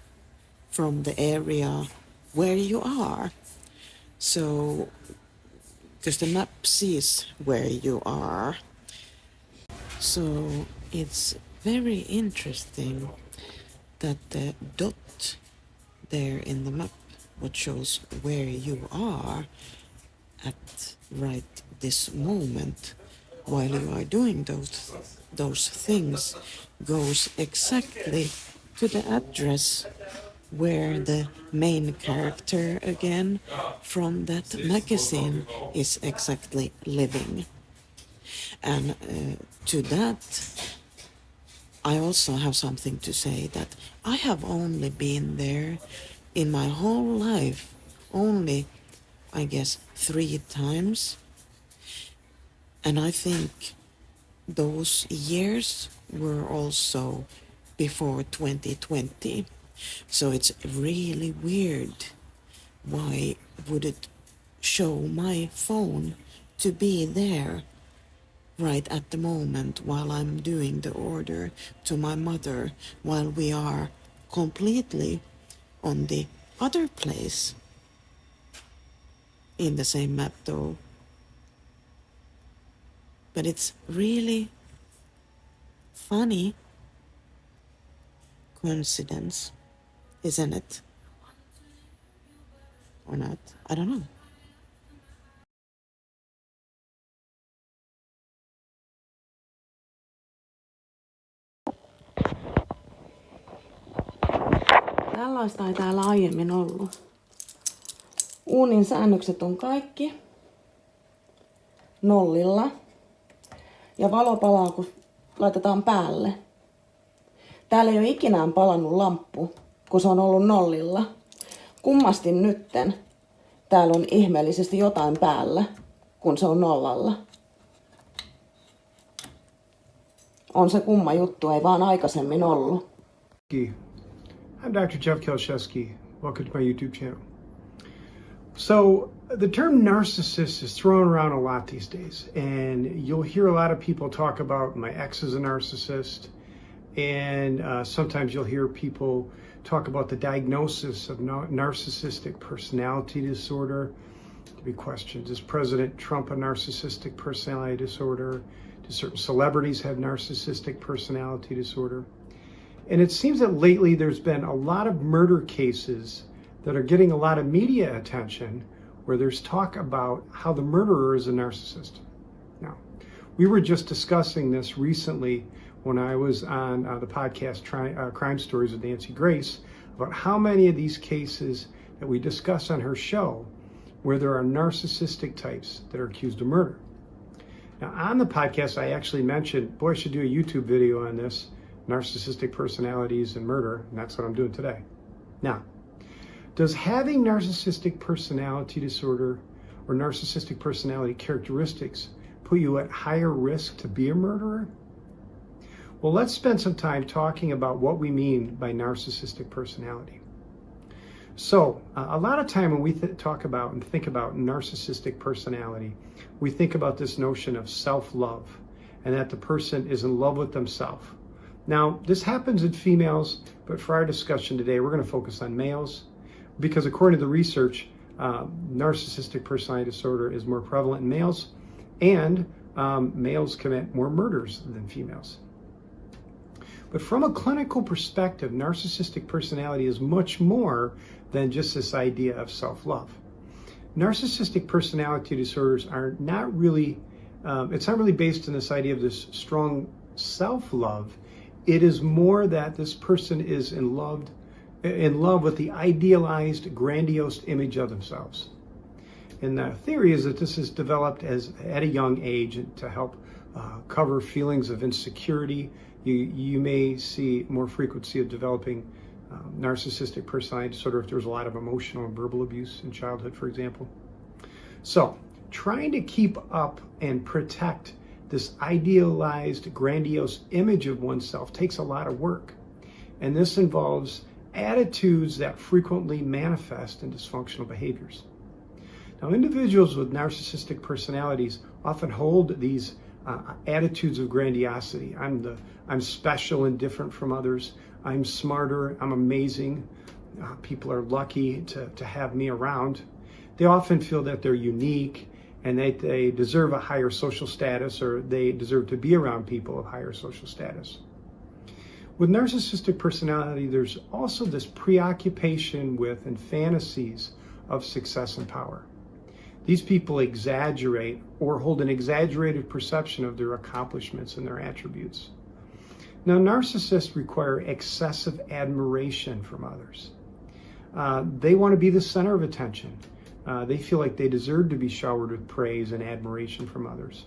from the area where you are. So, because the map sees where you are. So it's very interesting that the dot there in the map, what shows where you are at right this moment while you are doing those things, goes exactly to the address where the main character again from that magazine is exactly living. And to that, I also have something to say, that I have only been there in my whole life, only, I guess, 3 times. And I think those years were also before 2020. So it's really weird. Why would it show my phone to be there right at the moment while I'm doing the order to my mother, while we are completely on the other place in the same map though? But it's really funny coincidence, isn't it? Or not? I don't know. Tällaista ei täällä aiemmin ollut. Uunin säännökset on kaikki nollilla. Ja valo palaa, kun laitetaan päälle. Täällä ei ole ikinään palannut lamppu, kun se on ollut nollilla. Kummasti nytten täällä on ihmeellisesti jotain päällä, kun se on nollalla. On se kumma juttu, ei vaan aikaisemmin ollut. I'm Dr. Jeff Kelshevsky. Welcome to my YouTube channel. So, the term narcissist is thrown around a lot these days, and you'll hear a lot of people talk about my ex is a narcissist, and sometimes you'll hear people talk about the diagnosis of narcissistic personality disorder. There'll be questions, is President Trump a narcissistic personality disorder? Do certain celebrities have narcissistic personality disorder? And it seems that lately there's been a lot of murder cases that are getting a lot of media attention where there's talk about how the murderer is a narcissist. Now, we were just discussing this recently when I was on the podcast Crime Stories with Nancy Grace about how many of these cases that we discuss on her show where there are narcissistic types that are accused of murder. Now, on the podcast, I actually mentioned, boy, I should do a YouTube video on this, narcissistic personalities and murder, and that's what I'm doing today. Now, does having narcissistic personality disorder or narcissistic personality characteristics put you at higher risk to be a murderer? Well, let's spend some time talking about what we mean by narcissistic personality. So, a lot of time when we talk about and think about narcissistic personality, we think about this notion of self-love and that the person is in love with themselves. Now, this happens in females, but for our discussion today, we're going to focus on males because according to the research, narcissistic personality disorder is more prevalent in males, and males commit more murders than females. But from a clinical perspective, narcissistic personality is much more than just this idea of self-love. Narcissistic personality disorders are not really, it's not really based on this idea of this strong self-love. It is more that this person is in love with the idealized, grandiose image of themselves. And the theory is that this is developed at a young age to help cover feelings of insecurity. You may see more frequency of developing narcissistic personality disorder if there's a lot of emotional and verbal abuse in childhood, for example. So, trying to keep up and protect this idealized, grandiose image of oneself takes a lot of work. and this involves attitudes that frequently manifest in dysfunctional behaviors. Now, individuals with narcissistic personalities often hold these attitudes of grandiosity. I'm special and different from others. I'm smarter. I'm amazing. People are lucky to have me around. They often feel that they're unique and that they deserve a higher social status, or they deserve to be around people of higher social status. With narcissistic personality, there's also this preoccupation with and fantasies of success and power. These people exaggerate or hold an exaggerated perception of their accomplishments and their attributes. Now, narcissists require excessive admiration from others. They want to be the center of attention. They feel like they deserve to be showered with praise and admiration from others.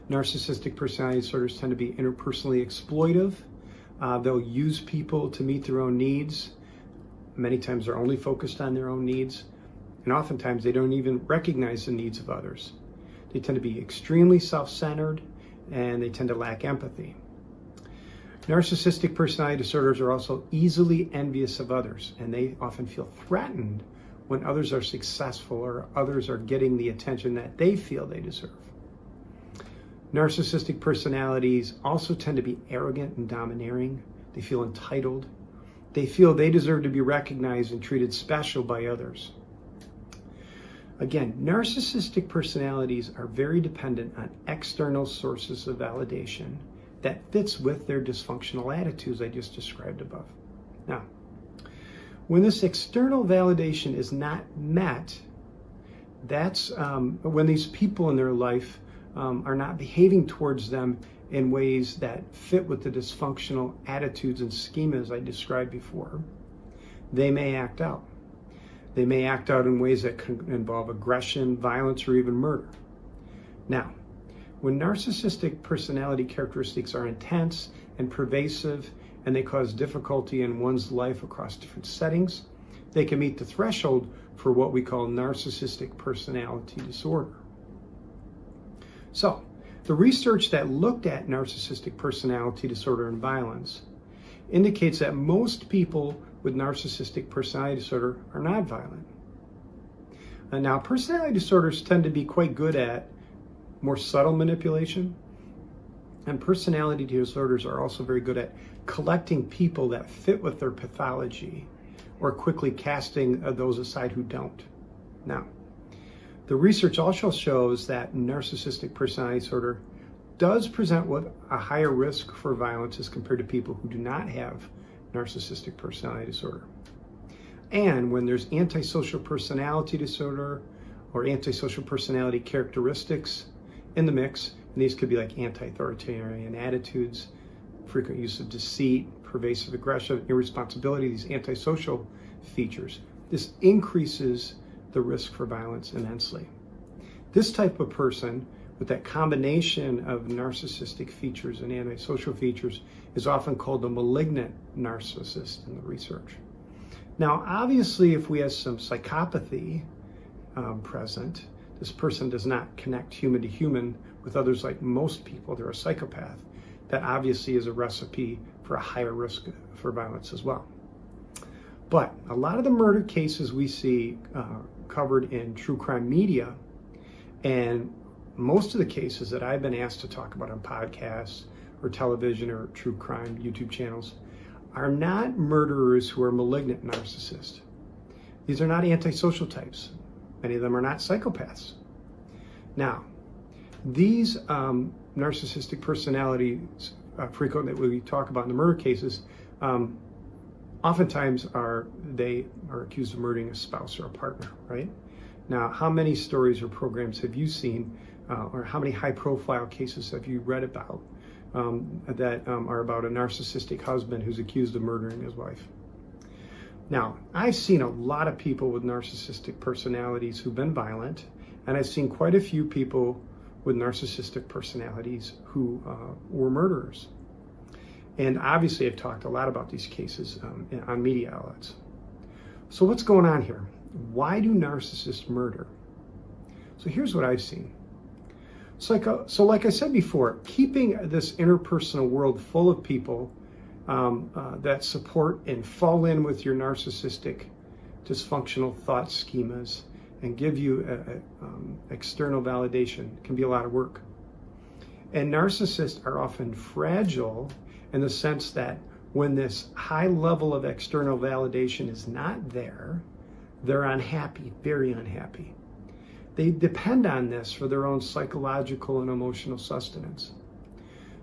Narcissistic personality disorders tend to be interpersonally exploitive. They'll use people to meet their own needs. Many times they're only focused on their own needs. And oftentimes they don't even recognize the needs of others. They tend to be extremely self-centered, and they tend to lack empathy. Narcissistic personality disorders are also easily envious of others, and they often feel threatened when others are successful or others are getting the attention that they feel they deserve. Narcissistic personalities also tend to be arrogant and domineering. They feel entitled. They feel they deserve to be recognized and treated special by others. Again, narcissistic personalities are very dependent on external sources of validation that fits with their dysfunctional attitudes I just described above. Now, when this external validation is not met, that's when these people in their life are not behaving towards them in ways that fit with the dysfunctional attitudes and schemas I described before, they may act out. They may act out in ways that can involve aggression, violence, or even murder. Now, when narcissistic personality characteristics are intense and pervasive, and they cause difficulty in one's life across different settings, they can meet the threshold for what we call narcissistic personality disorder. So, the research that looked at narcissistic personality disorder and violence indicates that most people with narcissistic personality disorder are not violent. And now, personality disorders tend to be quite good at more subtle manipulation, and personality disorders are also very good at collecting people that fit with their pathology or quickly casting those aside who don't. Now, the research also shows that narcissistic personality disorder does present with a higher risk for violence as compared to people who do not have narcissistic personality disorder. And when there's antisocial personality disorder or antisocial personality characteristics in the mix, and these could be like anti-authoritarian attitudes, frequent use of deceit, pervasive aggression, irresponsibility, these antisocial features, this increases the risk for violence immensely. This type of person with that combination of narcissistic features and antisocial features is often called a malignant narcissist in the research. Now, obviously, if we have some psychopathy present, this person does not connect human to human with others like most people, they're a psychopath. That obviously is a recipe for a higher risk for violence as well. But a lot of the murder cases we see covered in true crime media, and most of the cases that I've been asked to talk about on podcasts or television or true crime YouTube channels, are not murderers who are malignant narcissists. These are not antisocial types. Many of them are not psychopaths. Now, these narcissistic personalities, frequently that we talk about in the murder cases, oftentimes they are accused of murdering a spouse or a partner, right? Now, how many stories or programs have you seen, or how many high-profile cases have you read about that are about a narcissistic husband who's accused of murdering his wife? Now, I've seen a lot of people with narcissistic personalities who've been violent, and I've seen quite a few people with narcissistic personalities who were murderers. And obviously, I've talked a lot about these cases on media outlets. So what's going on here? Why do narcissists murder? So here's what I've seen. So like I said before, keeping this interpersonal world full of people that support and fall in with your narcissistic dysfunctional thought schemas and give you external validation can be a lot of work. And narcissists are often fragile in the sense that when this high level of external validation is not there, they're unhappy, very unhappy. They depend on this for their own psychological and emotional sustenance.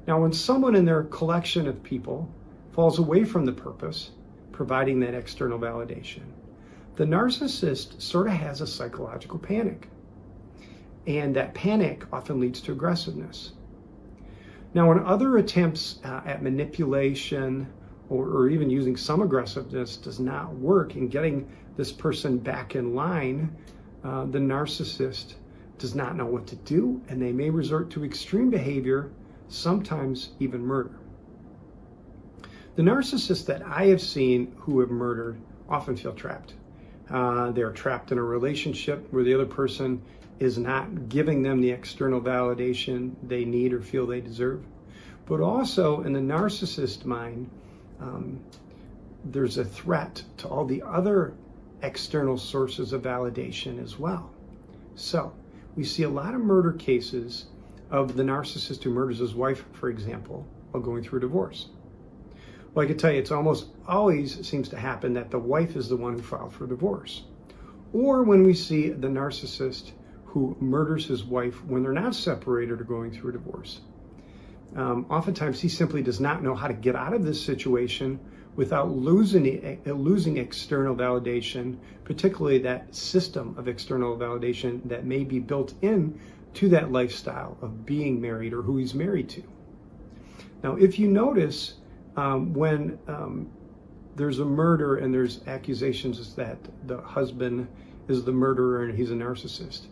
Now, when someone in their collection of people falls away from the purpose, providing that external validation, the narcissist sort of has a psychological panic. And that panic often leads to aggressiveness. Now, when other attempts at manipulation or even using some aggressiveness does not work in getting this person back in line, the narcissist does not know what to do, and they may resort to extreme behavior, sometimes even murder. The narcissists that I have seen who have murdered often feel trapped. They're trapped in a relationship where the other person is not giving them the external validation they need or feel they deserve. But also in the narcissist mind, there's a threat to all the other external sources of validation as well. So we see a lot of murder cases of the narcissist who murders his wife, for example, while going through a divorce. Well, I can tell you, it's almost always seems to happen that the wife is the one who filed for divorce. Or when we see the narcissist who murders his wife when they're not separated or going through a divorce. Oftentimes he simply does not know how to get out of this situation without losing external validation, particularly that system of external validation that may be built in to that lifestyle of being married or who he's married to. Now, if you notice, when there's a murder and there's accusations that the husband is the murderer and he's a narcissist,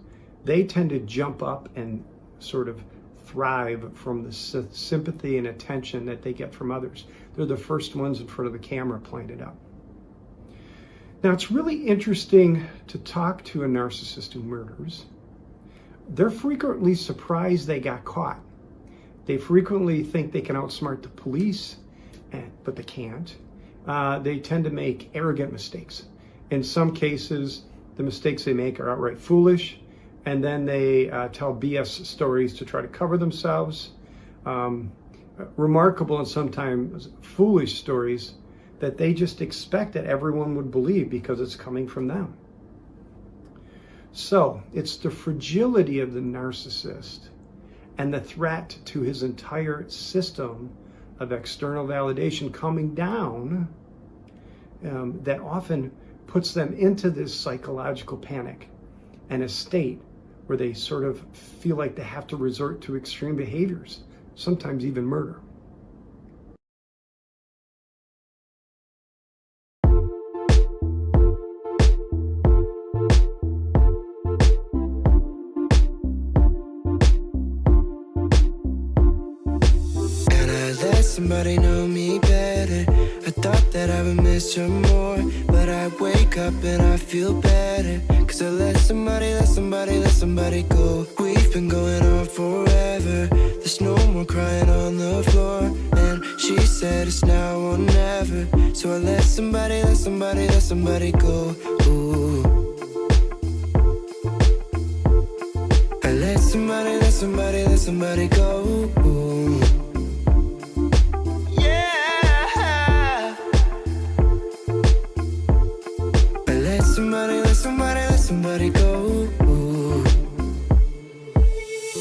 they tend to jump up and sort of thrive from the sympathy and attention that they get from others. They're the first ones in front of the camera playing it up. Now, it's really interesting to talk to a narcissist who murders. They're frequently surprised they got caught. They frequently think they can outsmart the police, but they can't. They tend to make arrogant mistakes. In some cases, the mistakes they make are outright foolish, and then they tell BS stories to try to cover themselves. Remarkable and sometimes foolish stories that they just expect that everyone would believe because it's coming from them. So it's the fragility of the narcissist and the threat to his entire system of external validation coming down that often puts them into this psychological panic and a state where they sort of feel like they have to resort to extreme behaviors, sometimes even murder. Somebody know me better. I thought that I would miss her more, but I wake up and I feel better. Cause I let somebody go. We've been going on forever. There's no more crying on the floor. And she said it's now or never. So I let somebody go. Ooh. I let somebody go. Ooh. Somebody go. Ooh.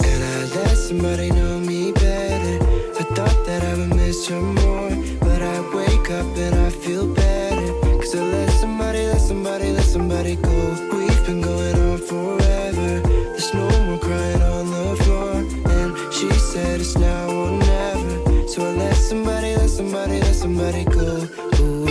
And I let somebody know me better. I thought that I would miss her more, but I wake up and I feel better. Cause I let somebody go. We've been going on forever. There's no more crying on the floor. And she said it's now or never. So I let somebody go. Ooh.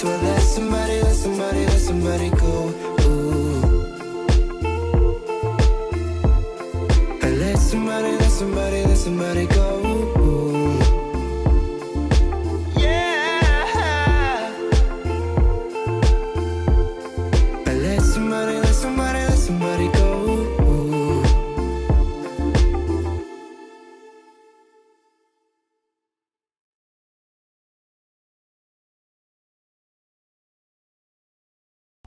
So I let somebody go. Ooh. I let somebody go. Ooh. Yeah. I let somebody go. Ooh.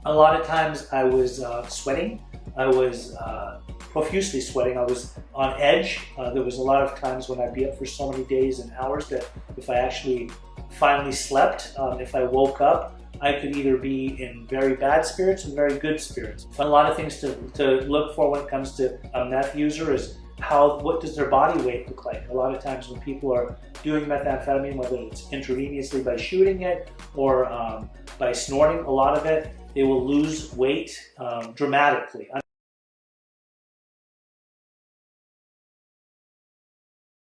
A lot of times I was sweating. I was profusely sweating. I was on edge. There was a lot of times when I'd be up for so many days and hours that if I actually finally slept, if I woke up, I could either be in very bad spirits and very good spirits. A lot of things to look for when it comes to a meth user is what does their body weight look like? A lot of times when people are doing methamphetamine, whether it's intravenously by shooting it or by snorting a lot of it, they will lose weight dramatically.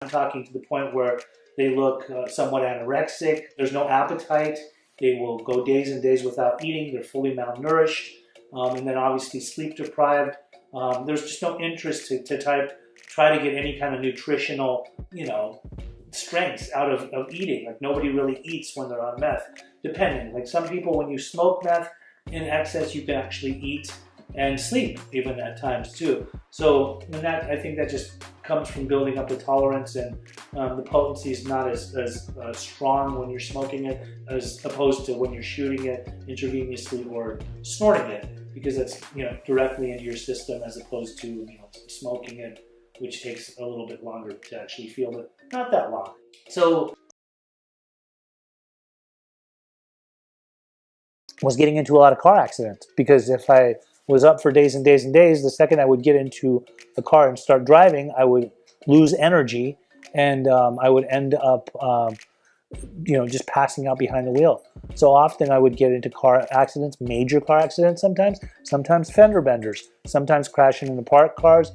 I'm talking to the point where they look somewhat anorexic, there's no appetite, they will go days and days without eating, they're fully malnourished, and then obviously sleep deprived. There's just no interest to try to get any kind of nutritional, strengths out of eating. Like nobody really eats when they're on meth, depending. Like some people, when you smoke meth in excess, you can actually eat and sleep even at times too. So I think that just comes from building up a tolerance, and the potency is not as strong when you're smoking it as opposed to when you're shooting it intravenously or snorting it, because that's directly into your system as opposed to smoking it, which takes a little bit longer to actually feel it. Not that long. So was getting into a lot of car accidents, because if I was up for days and days and days, the second I would get into the car and start driving, I would lose energy, and I would end up just passing out behind the wheel. So often I would get into car accidents, major car accidents sometimes fender benders, sometimes crashing into parked cars.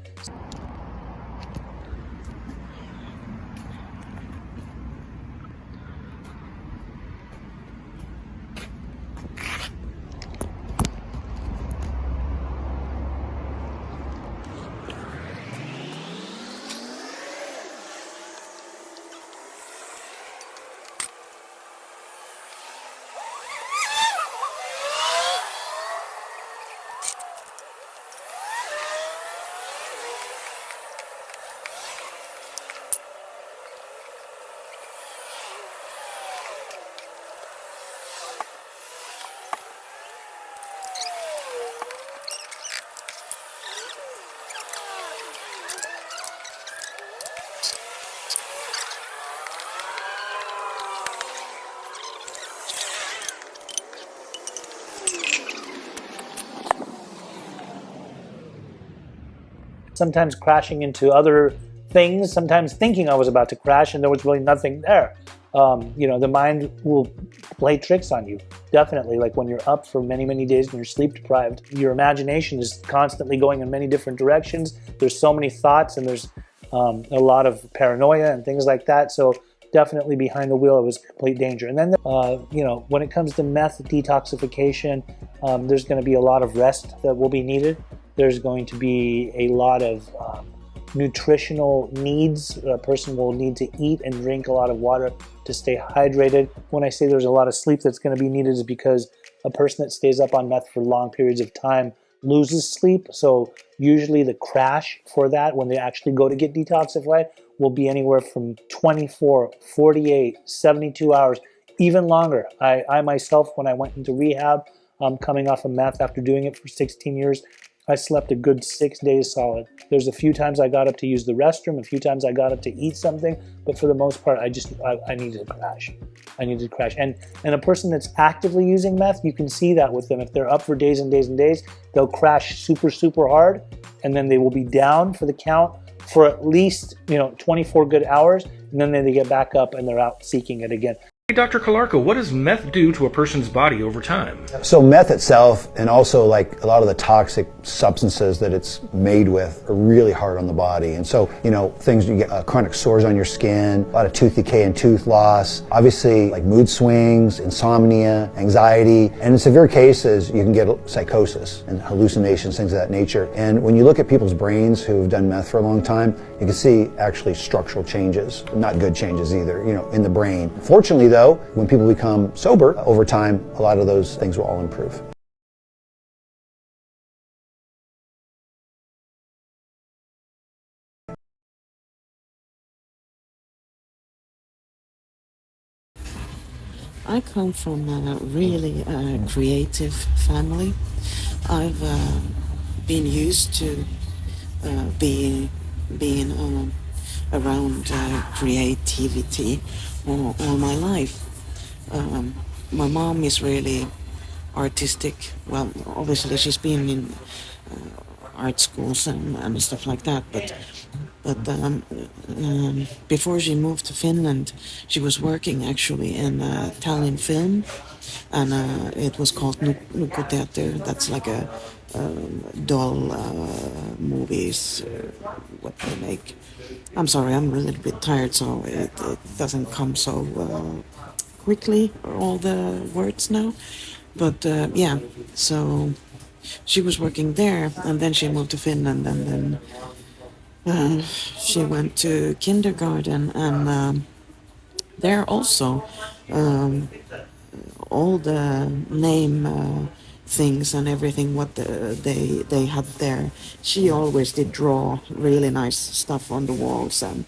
Sometimes crashing into other things, sometimes thinking I was about to crash and there was really nothing there. The mind will play tricks on you, definitely. Like when you're up for many, many days and you're sleep deprived, your imagination is constantly going in many different directions. There's so many thoughts, and there's a lot of paranoia and things like that. So definitely behind the wheel, it was complete danger. And then, when it comes to meth detoxification, there's going to be a lot of rest that will be needed. There's going to be a lot of nutritional needs. A person will need to eat and drink a lot of water to stay hydrated. When I say there's a lot of sleep that's going to be needed, is because a person that stays up on meth for long periods of time loses sleep. So usually the crash for that, when they actually go to get detoxified, will be anywhere from 24, 48, 72 hours, even longer. I myself, when I went into rehab, coming off of meth after doing it for 16 years, I slept a good 6 days solid. There's a few times I got up to use the restroom, a few times I got up to eat something, but for the most part, I needed to crash. I needed to crash. And a person that's actively using meth, you can see that with them. If they're up for days and days and days, they'll crash super, super hard, and then they will be down for the count for at least 24 good hours, and then they get back up and they're out seeking it again. Hey, Dr. Kalarko, what does meth do to a person's body over time? So meth itself, and also like a lot of the toxic substances that it's made with, are really hard on the body. And so, you know, things, you get chronic sores on your skin, a lot of tooth decay and tooth loss, obviously like mood swings, insomnia, anxiety, and in severe cases, you can get psychosis and hallucinations, things of that nature. And when you look at people's brains who've done meth for a long time, you can see actually structural changes, not good changes either, you know, in the brain. Fortunately though, when people become sober, over time, a lot of those things will all improve. I come from a really creative family. I've been used to being around creativity all my life. My mom is really artistic. Well, obviously she's been in art schools and stuff like that, but before she moved to Finland, she was working actually in Tallinn film, and it was called Nukkuteater. That's like a doll movies, what they make. I'm sorry, I'm a little bit tired, so it doesn't come so quickly, all the words now. But yeah, so she was working there, and then she moved to Finland, and then she went to kindergarten, and there also all the name things and everything what they had there. She always did draw really nice stuff on the walls and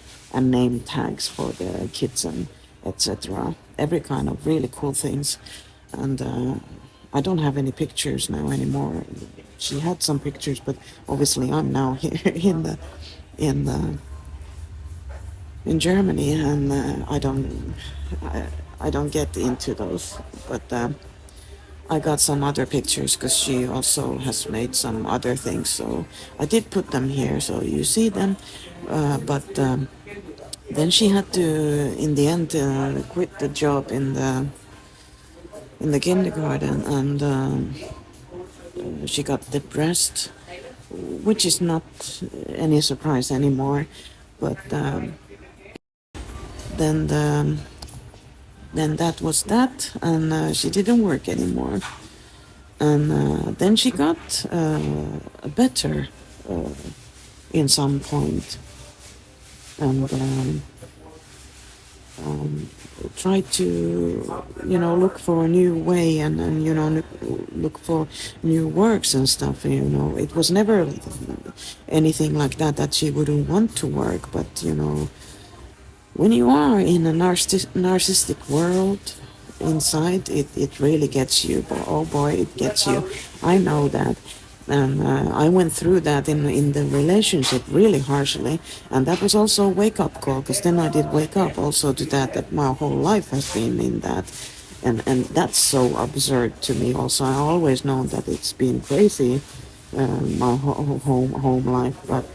name tags for the kids and etc. Every kind of really cool things. And I don't have any pictures now anymore. She had some pictures, but obviously I'm now here in Germany, and I don't get into those. But I got some other pictures because she also has made some other things, so I did put them here so you see them. But then she had to, in the end, quit the job in the kindergarten, and she got depressed, which is not any surprise anymore. But then that was that, and she didn't work anymore. And then she got better in some point, and tried to, look for a new way, and look for new works and stuff. It was never anything like that she wouldn't want to work, but when you are in a narcissistic world inside, it really gets you. Oh boy, it gets you. I know that. And I went through that in the relationship really harshly. And that was also a wake-up call, because then I did wake up also to that my whole life has been in that. And that's so absurd to me also. I always know that it's been crazy, my home life. But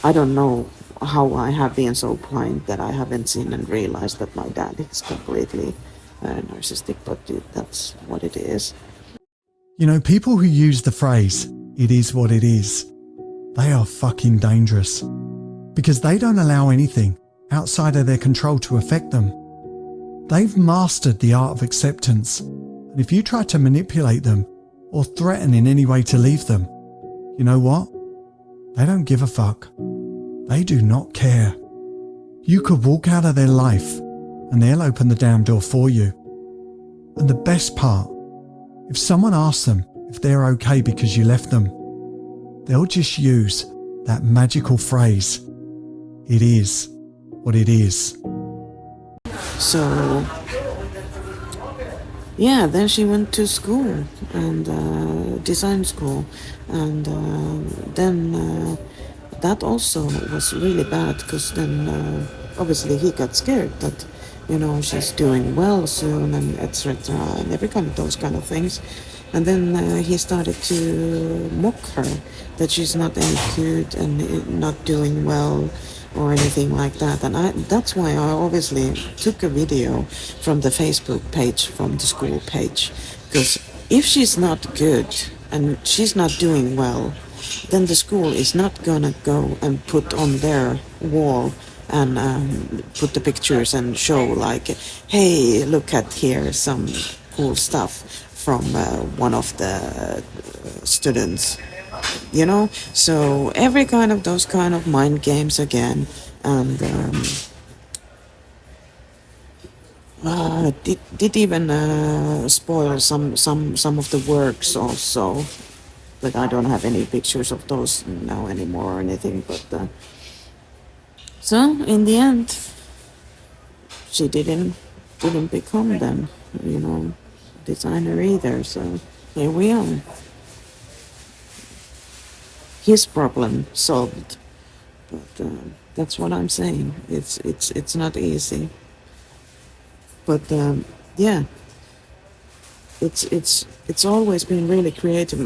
I don't know how I have been so blind that I haven't seen and realized that my dad is completely narcissistic, but that's what it is. People who use the phrase, "it is what it is," they are fucking dangerous, because they don't allow anything outside of their control to affect them. They've mastered the art of acceptance, and if you try to manipulate them or threaten in any way to leave them, you know what? They don't give a fuck. They do not care. You could walk out of their life and they'll open the damn door for you. And the best part, if someone asks them if they're okay because you left them, they'll just use that magical phrase, "it is what it is." So, yeah, then she went to school, and design school, and then that also was really bad, because then obviously he got scared that she's doing well soon, and etc., and every kind of those kind of things. And then he started to mock her that she's not any good and not doing well, or anything like that. And that's why I obviously took a video from the Facebook page, from the school page. Because if she's not good and she's not doing well, then the school is not gonna go and put on their wall and put the pictures and show like, hey, look at here some cool stuff from one of the students, you know. So every kind of those kind of mind games again, and did even spoil some of the works also. But I don't have any pictures of those now anymore or anything. But so in the end, she didn't become then, you know, designer either. So here we are. His problem solved. But that's what I'm saying. It's not easy. But yeah. It's always been really creative.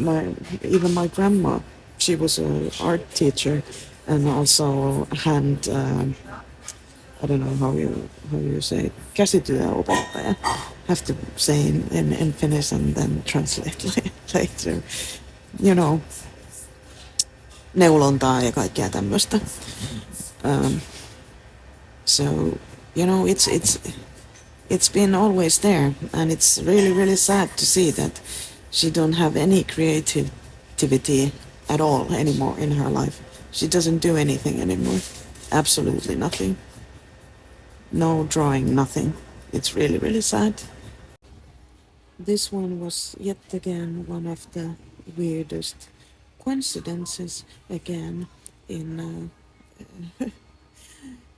Even my grandma, she was an art teacher, and also hand. I don't know how you say it. Käsityöopettaja. Have to say in Finnish and then translate later. You know, neulontaa ja kaikkea tämmöistä. So you know, it's been always there, and it's really, really sad to see that she don't have any creativity at all anymore in her life. She doesn't do anything anymore. Absolutely nothing. No drawing, nothing. It's really, really sad. This one was yet again one of the weirdest coincidences again in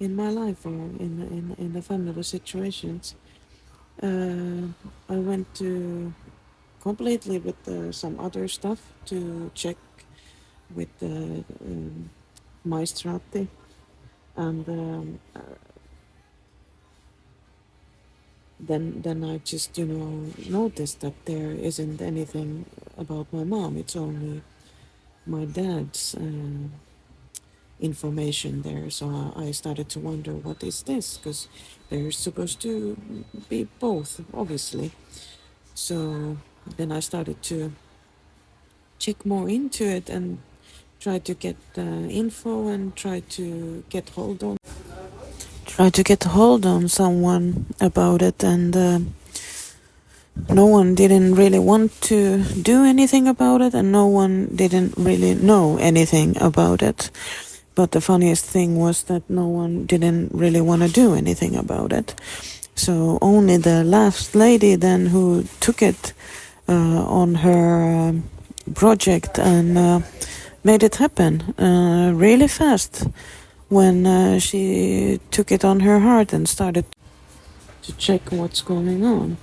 in my life or in the family situations. I went to completely with some other stuff to check with the Maistrati, and then I just, you know, noticed that there isn't anything about my mom. It's only my dad's information there. So I started to wonder, what is this? Because they're supposed to be both, obviously. So then I started to check more into it and try to get info and try to get hold on someone about it, and no one didn't really want to do anything about it, and no one didn't really know anything about it. But the funniest thing was that no one didn't really want to do anything about it. So only the last lady then who took it on her project and made it happen really fast when she took it on her heart and started to check what's going on.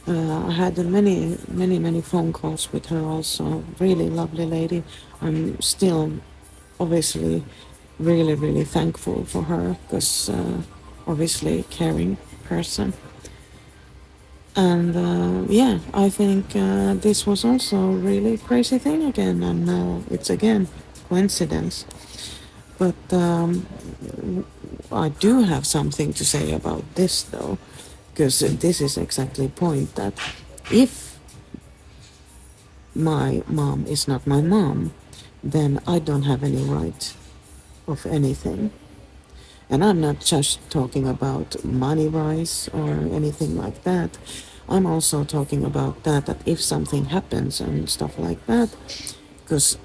I had many phone calls with her also. Really lovely lady. I'm still obviously really, really thankful for her, because obviously caring person. And yeah, I think this was also a really crazy thing again, and it's again coincidence. But I do have something to say about this though, because this is exactly the point, that if my mom is not my mom, then I don't have any right of anything. And I'm not just talking about money rights or anything like that. I'm also talking about that if something happens and stuff like that, because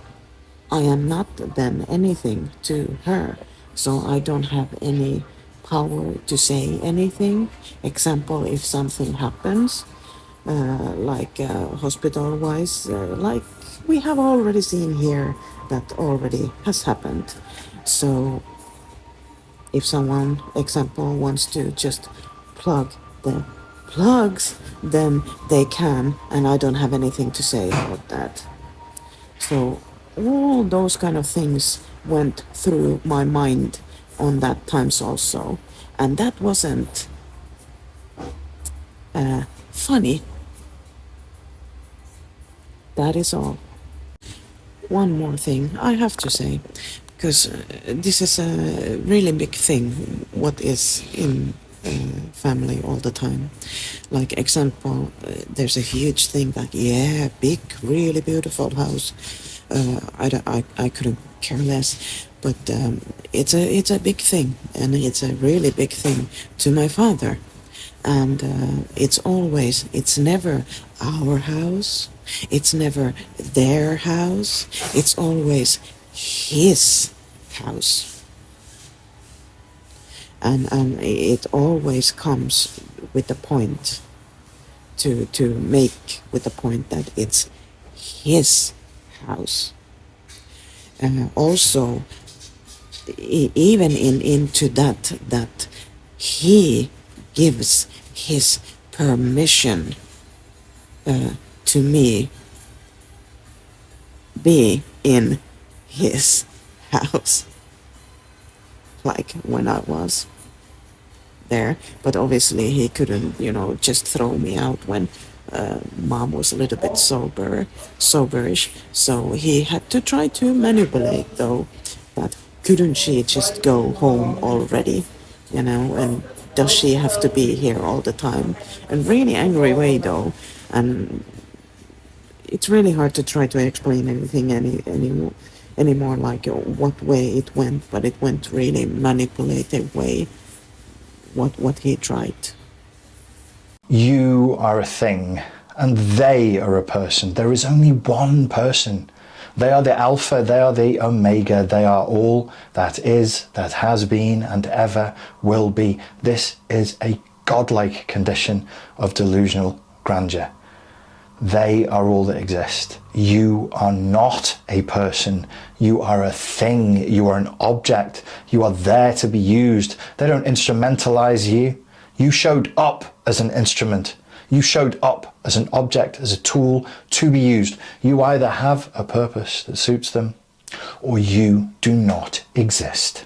I am not then anything to her, so I don't have any power to say anything. Example, if something happens, like hospital-wise, like we have already seen here, that already has happened. So if someone, example, wants to just plug the plugs, then they can, and I don't have anything to say about that. So all those kind of things went through my mind on that times also, and that wasn't funny. That is all. One more thing I have to say, because this is a really big thing, what is in family all the time. Like example, there's a huge thing that, yeah, big, really beautiful house. I couldn't care less, but it's a big thing, and it's a really big thing to my father. And it's never our house, it's never their house, it's always his house. And it always comes with the point to make with the point that it's his house. Also, even into that he gives his permission to me be in his house, like when I was there. But obviously he couldn't, just throw me out when mom was a little bit soberish, so he had to try to manipulate, though, that couldn't she just go home already, and does she have to be here all the time? And really angry way, though, and it's really hard to try to explain anything anymore, like what way it went, but it went really manipulative way, what he tried. You are a thing, and they are a person. There is only one person. They are the Alpha, they are the Omega, they are all that is, that has been, and ever will be. This is a godlike condition of delusional grandeur. They are all that exist. You are not a person. You are a thing. You are an object. You are there to be used. They don't instrumentalize you. You showed up as an instrument. You showed up as an object, as a tool to be used. You either have a purpose that suits them, or you do not exist.